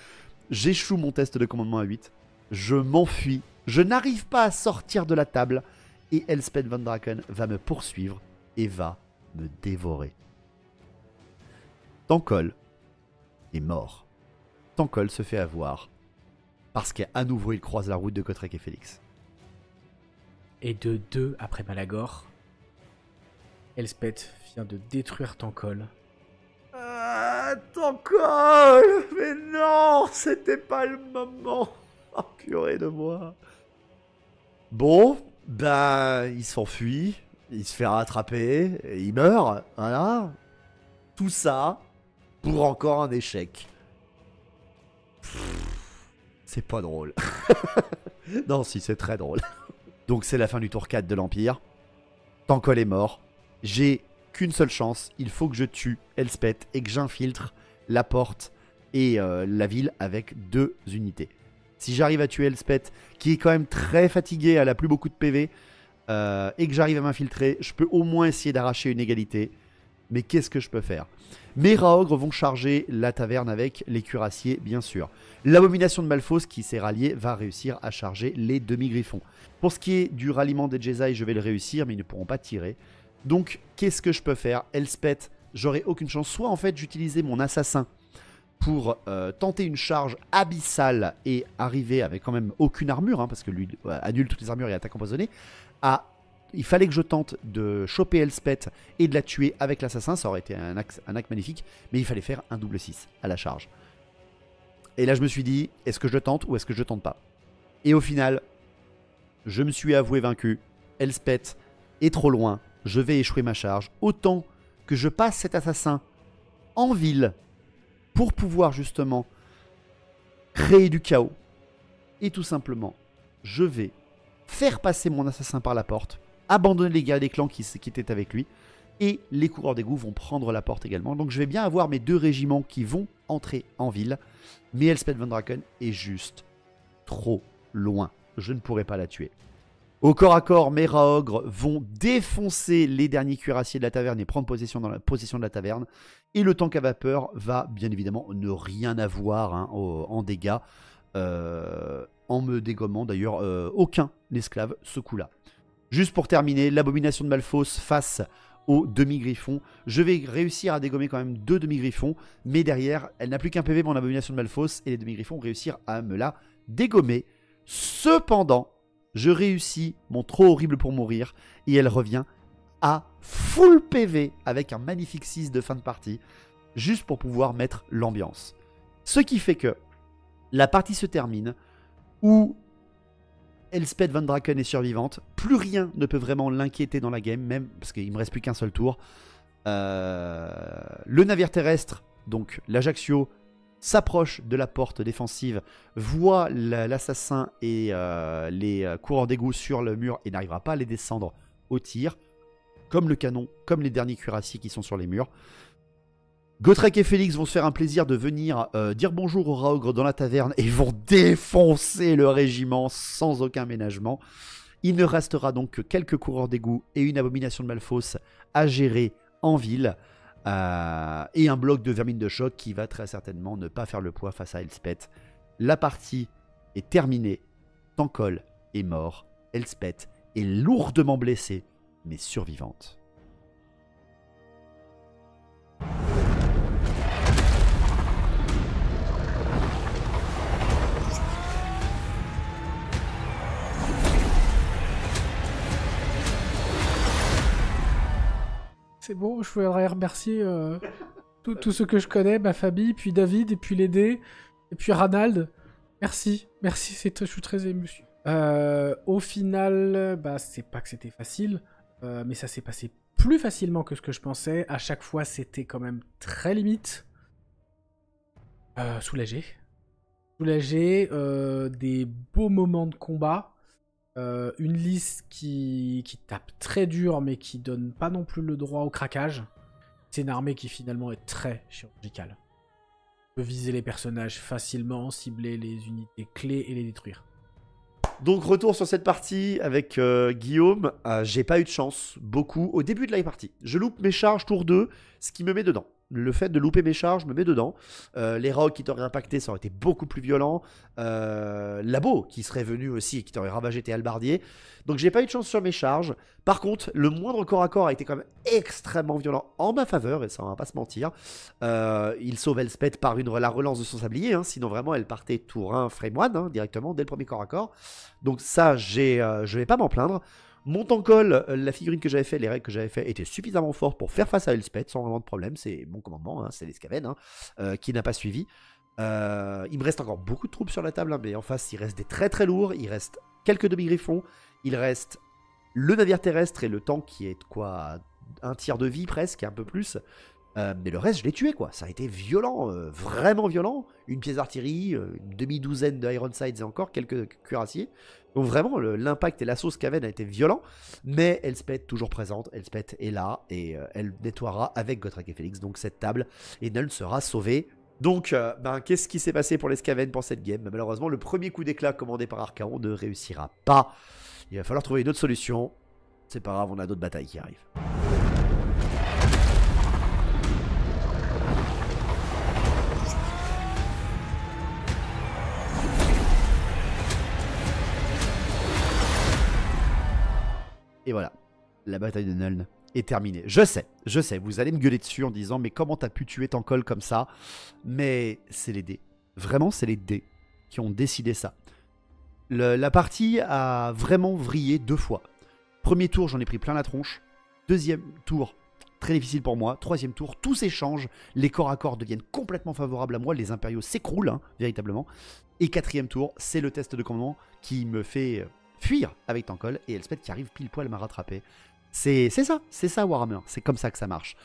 A: J'échoue mon test de commandement à 8. Je m'enfuis. Je n'arrive pas à sortir de la table. Et Elspeth Von Draken va me poursuivre et va me dévorer. Tankol est mort. Tankol se fait avoir parce qu'à nouveau il croise la route de Gotrek et Félix.
B: Et de 2 après Malagor, Elspeth vient de détruire Tankol.
A: Tankol! Mais non! C'était pas le moment! Oh, purée de moi! Bon, bah, il s'enfuit, il se fait rattraper, et il meurt, voilà. Tout ça pour encore un échec. C'est pas drôle. Non, si, c'est très drôle. Donc c'est la fin du tour 4 de l'Empire. Tankol est mort. J'ai qu'une seule chance. Il faut que je tue Elspeth et que j'infiltre la porte et la ville avec 2 unités. Si j'arrive à tuer Elspeth, qui est quand même très fatiguée, elle a plus beaucoup de PV, et que j'arrive à m'infiltrer, je peux au moins essayer d'arracher une égalité. Mais qu'est-ce que je peux faire? Mes Raogres vont charger la taverne avec les cuirassiers, bien sûr. L'abomination de Malphos, qui s'est rallié, va réussir à charger les demi-griffons. Pour ce qui est du ralliement des Jedi, je vais le réussir, mais ils ne pourront pas tirer. Donc, qu'est-ce que je peux faire? Elspeth, j'aurai aucune chance. Soit, en fait, j'utilisais mon assassin pour tenter une charge abyssale et arriver avec quand même aucune armure, hein, parce que lui annule toutes les armures et attaque empoisonnée, il fallait que je tente de choper Elspeth et de la tuer avec l'assassin. Ça aurait été un acte magnifique. Mais il fallait faire un double 6 à la charge. Et là, je me suis dit, est-ce que je le tente ou est-ce que je le tente pas? Et au final, je me suis avoué vaincu. Elspeth est trop loin. Je vais échouer ma charge. Autant que je passe cet assassin en ville pour pouvoir justement créer du chaos. Et tout simplement, je vais faire passer mon assassin par la porte, abandonner les gars des clans qui étaient avec lui, et les coureurs d'égout vont prendre la porte également. Donc je vais bien avoir mes 2 régiments qui vont entrer en ville, mais Elspeth Von Draken est juste trop loin. Je ne pourrai pas la tuer. Au corps à corps, mes Raogres vont défoncer les derniers cuirassiers de la taverne et prendre possession de la taverne. Et le tank à vapeur va bien évidemment ne rien avoir hein, en dégâts, en me dégommant d'ailleurs aucun esclave ce coup-là. Juste pour terminer, l'abomination de Malphos face aux demi-griffons. Je vais réussir à dégommer quand même 2 demi-griffons, mais derrière, elle n'a plus qu'un PV, mon abomination de Malphos, et les demi-griffons réussir à me la dégommer. Cependant, je réussis mon trop horrible pour mourir, et elle revient à full PV avec un magnifique 6 de fin de partie, juste pour pouvoir mettre l'ambiance. Ce qui fait que la partie se termine où Elspeth Von Draken est survivante. Plus rien ne peut vraiment l'inquiéter dans la game, même parce qu'il ne me reste plus qu'un seul tour. Le navire terrestre, donc l'Ajaccio, s'approche de la porte défensive, voit l'assassin et les coureurs d'égout sur le mur et n'arrivera pas à les descendre au tir, comme le canon, comme les derniers cuirassiers qui sont sur les murs. Gotrek et Félix vont se faire un plaisir de venir dire bonjour aux Raogres dans la taverne et vont défoncer le régiment sans aucun ménagement. Il ne restera donc que quelques coureurs d'égout et une abomination de Malphos à gérer en ville. Et un bloc de vermine de choc qui va très certainement ne pas faire le poids face à Elspeth. La partie est terminée. Tankol est mort. Elspeth est lourdement blessée, mais survivante.
B: C'est bon, je voudrais remercier tous ceux que je connais, ma famille, puis David, et puis Lédé, et puis Ranald. Merci, je suis très ému. Au final, c'est pas que c'était facile, mais ça s'est passé plus facilement que ce que je pensais. À chaque fois, c'était quand même très limite. Soulagé. Des beaux moments de combat. Une liste qui tape très dur mais qui donne pas non plus le droit au craquage. C'est une armée qui finalement est très chirurgicale. peut viser les personnages facilement, cibler les unités clés et les détruire.
A: Donc retour sur cette partie avec Guillaume, j'ai pas eu de chance, beaucoup, au début de la partie. Je loupe mes charges tour 2, ce qui me met dedans. Le fait de louper mes charges me met dedans. Les rogues qui t'auraient impacté, ça aurait été beaucoup plus violent. Labo qui serait venu aussi et qui t'aurait ravagé tes halbardiers. Donc j'ai pas eu de chance sur mes charges. Par contre, le moindre corps à corps a été quand même extrêmement violent en ma faveur, et ça on va pas se mentir. Il sauve Elspeth par la relance de son sablier, hein, sinon vraiment elle partait tour 1, frame 1 hein, directement dès le premier corps à corps. Donc ça, je vais pas m'en plaindre. Mon tankol, la figurine que j'avais fait, les règles que j'avais fait étaient suffisamment fortes pour faire face à Elspeth sans vraiment de problème. C'est mon commandement, hein, c'est l'Escaven qui n'a pas suivi. Il me reste encore beaucoup de troupes sur la table, hein, mais en face il reste des très très lourds, il reste quelques demi-griffons, il reste le navire terrestre et le tank qui est quoi, un tiers de vie presque, un peu plus. Mais le reste, je l'ai tué, quoi. Ça a été violent, vraiment violent. Une pièce d'artillerie, une demi-douzaine de Ironsides et encore quelques cuirassiers. Donc vraiment, l'impact et l'assaut Skaven a été violent. Mais Elspeth, toujours présente. Elspeth est là et elle nettoiera avec Gotrek et Félix. Donc cette table, et Nuln sera sauvé. Donc, qu'est-ce qui s'est passé pour les Skaven pour cette game? Malheureusement, le premier coup d'éclat commandé par Archaon ne réussira pas. Il va falloir trouver une autre solution. C'est pas grave, on a d'autres batailles qui arrivent. Et voilà, la bataille de Nuln est terminée. Je sais, vous allez me gueuler dessus en disant « Mais comment t'as pu tuer Tankol comme ça ?» Mais c'est les dés. Vraiment, c'est les dés qui ont décidé ça. La partie a vraiment vrillé 2 fois. Premier tour, j'en ai pris plein la tronche. Deuxième tour, très difficile pour moi. Troisième tour, tout s'échange. Les corps à corps deviennent complètement favorables à moi. Les impériaux s'écroulent, hein, véritablement. Et quatrième tour, c'est le test de commandement qui me fait fuir avec Tankol. Et Elspeth qui arrive pile poil à me rattraper. C'est ça Warhammer. C'est comme ça que ça marche.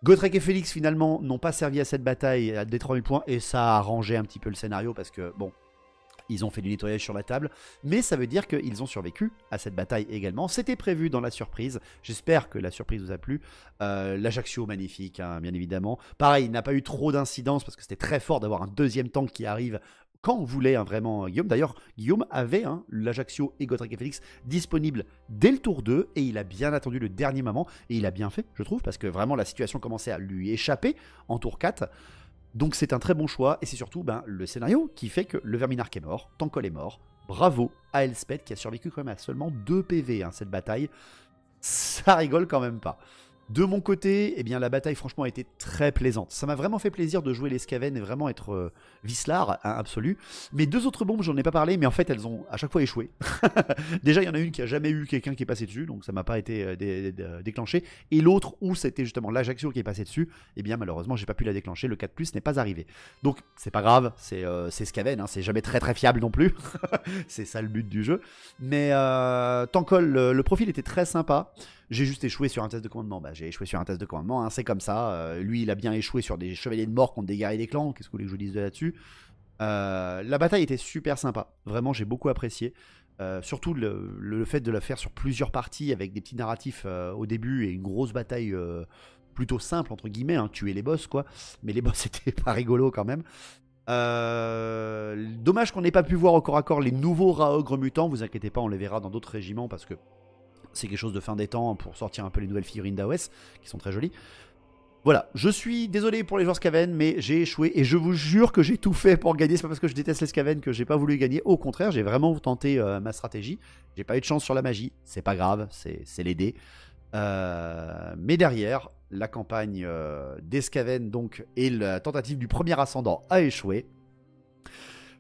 A: Gotrek et Félix, finalement, n'ont pas servi à cette bataille à des 3000 points. Et ça a arrangé un petit peu le scénario parce que, bon, ils ont fait du nettoyage sur la table, mais ça veut dire qu'ils ont survécu à cette bataille également. C'était prévu dans la surprise. J'espère que la surprise vous a plu. L'Ajaccio, magnifique, hein, bien évidemment. Pareil, il n'a pas eu trop d'incidence parce que c'était très fort d'avoir un deuxième tank qui arrive quand on voulait, hein, vraiment, Guillaume. D'ailleurs, Guillaume avait l'Ajaccio et Gotrek et Félix disponibles dès le tour 2 et il a bien attendu le dernier moment et il a bien fait, je trouve, parce que vraiment la situation commençait à lui échapper en tour 4. Donc c'est un très bon choix, et c'est surtout le scénario qui fait que le Verminarque est mort, Tankol est mort. Bravo à Elspeth qui a survécu quand même à seulement 2 PV, hein, cette bataille. Ça rigole quand même pas. De mon côté, eh bien, la bataille franchement a été très plaisante. Ça m'a vraiment fait plaisir de jouer les Skaven et vraiment être Wislar, hein, absolu. Mes 2 autres bombes, j'en ai pas parlé, mais en fait elles ont à chaque fois échoué. Déjà il y en a une qui a jamais eu quelqu'un qui est passé dessus, donc ça m'a pas été déclenché. Et l'autre où c'était justement l'Ajaccio qui est passé dessus, eh bien malheureusement j'ai pas pu la déclencher, le 4+ n'est pas arrivé. Donc c'est pas grave, c'est Skaven, hein, c'est jamais très très fiable non plus. C'est ça le but du jeu. Mais Tankol, le profil était très sympa. J'ai juste échoué sur un test de commandement. J'ai échoué sur un test de commandement, hein, c'est comme ça. Lui, il a bien échoué sur des chevaliers de mort contre des guerriers des clans. Qu'est-ce que vous voulez que je vous dise de là-dessus? La bataille était super sympa. Vraiment, j'ai beaucoup apprécié. Surtout le fait de la faire sur plusieurs parties avec des petits narratifs au début et une grosse bataille plutôt simple, entre guillemets, hein, tuer les boss, quoi. Mais les boss, c'était pas rigolo quand même. Dommage qu'on n'ait pas pu voir au corps à corps les nouveaux Raogres mutants. Vous inquiétez pas, on les verra dans d'autres régiments parce que c'est quelque chose de fin des temps pour sortir un peu les nouvelles figurines d'AOS qui sont très jolies. Voilà, je suis désolé pour les joueurs Skaven, mais j'ai échoué et je vous jure que j'ai tout fait pour gagner. C'est pas parce que je déteste les Skaven que j'ai pas voulu gagner. Au contraire, j'ai vraiment tenté ma stratégie. J'ai pas eu de chance sur la magie, c'est pas grave, c'est les dés. Mais derrière, la campagne des Skaven donc, et la tentative du premier ascendant a échoué.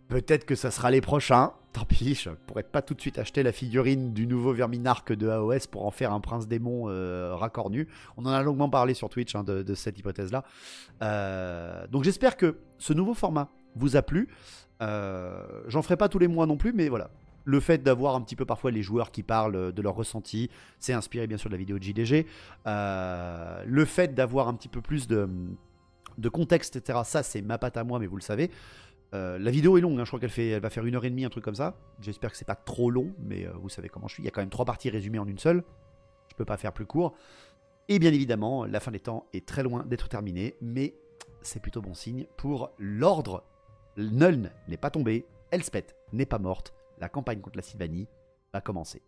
A: Peut-être que ça sera les prochains. Tant pis, je pourrais pas tout de suite acheter la figurine du nouveau Verminarque de AOS pour en faire un prince démon racornu. On en a longuement parlé sur Twitch, hein, de cette hypothèse-là. Donc j'espère que ce nouveau format vous a plu. J'en ferai pas tous les mois non plus, mais voilà. Le fait d'avoir un petit peu parfois les joueurs qui parlent de leurs ressentis, c'est inspiré bien sûr de la vidéo de JDG. Le fait d'avoir un petit peu plus de contexte, etc., ça c'est ma patte à moi, mais vous le savez. La vidéo est longue, hein, je crois qu'elle va faire 1h30, un truc comme ça. J'espère que c'est pas trop long, mais vous savez comment je suis. Il y a quand même 3 parties résumées en une seule. Je peux pas faire plus court. Et bien évidemment, la fin des temps est très loin d'être terminée, mais c'est plutôt bon signe pour l'ordre. Nuln n'est pas tombé, Elspeth n'est pas morte, la campagne contre la Sylvanie va commencer.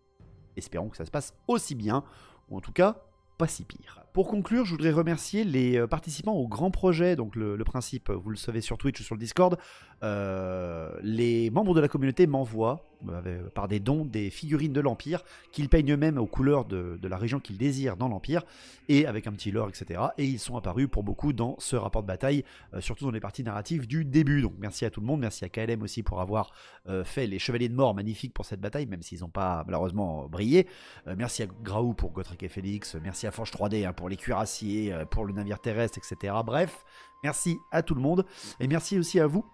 A: Espérons que ça se passe aussi bien, ou en tout cas, pas si pire. Pour conclure, je voudrais remercier les participants au grand projet. Donc le principe, vous le savez sur Twitch ou sur le Discord, les membres de la communauté m'envoient par des dons des figurines de l'Empire qu'ils peignent eux-mêmes aux couleurs de la région qu'ils désirent dans l'Empire, et avec un petit lore, etc. Et ils sont apparus pour beaucoup dans ce rapport de bataille, surtout dans les parties narratives du début. Donc merci à tout le monde, merci à KLM aussi pour avoir fait les Chevaliers de Mort magnifiques pour cette bataille, même s'ils n'ont pas malheureusement brillé. Merci à Graou pour Gotrek et Félix, merci à Forge 3D pour les cuirassiers, pour le navire terrestre, etc. Bref, merci à tout le monde, et merci aussi à vous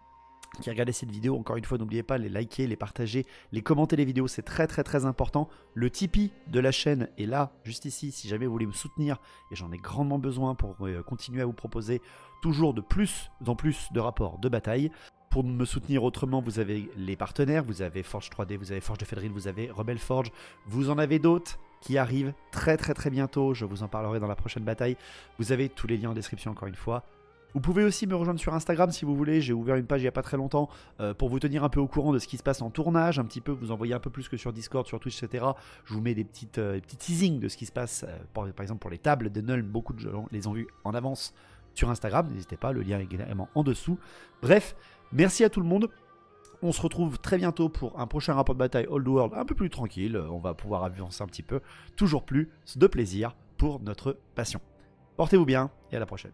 A: qui regardez cette vidéo. Encore une fois, n'oubliez pas les liker, les partager, les commenter les vidéos, c'est très important. Le Tipeee de la chaîne est là, juste ici, si jamais vous voulez me soutenir, et j'en ai grandement besoin pour continuer à vous proposer toujours de plus en plus de rapports de bataille. Pour me soutenir autrement, vous avez les partenaires, vous avez Forge 3D, vous avez Forge de Fedril, vous avez Rebel Forge, vous en avez d'autres qui arrivent très bientôt, je vous en parlerai dans la prochaine bataille. Vous avez tous les liens en description encore une fois. Vous pouvez aussi me rejoindre sur Instagram si vous voulez, j'ai ouvert une page il n'y a pas très longtemps pour vous tenir un peu au courant de ce qui se passe en tournage, un petit peu, vous envoyer un peu plus que sur Discord, sur Twitch, etc. Je vous mets des petits teasings de ce qui se passe, par exemple pour les tables de Nuln, beaucoup de gens les ont vus en avance sur Instagram, n'hésitez pas, le lien est également en dessous. Bref, merci à tout le monde, on se retrouve très bientôt pour un prochain rapport de bataille Old World un peu plus tranquille, on va pouvoir avancer un petit peu, toujours plus de plaisir pour notre passion. Portez-vous bien et à la prochaine.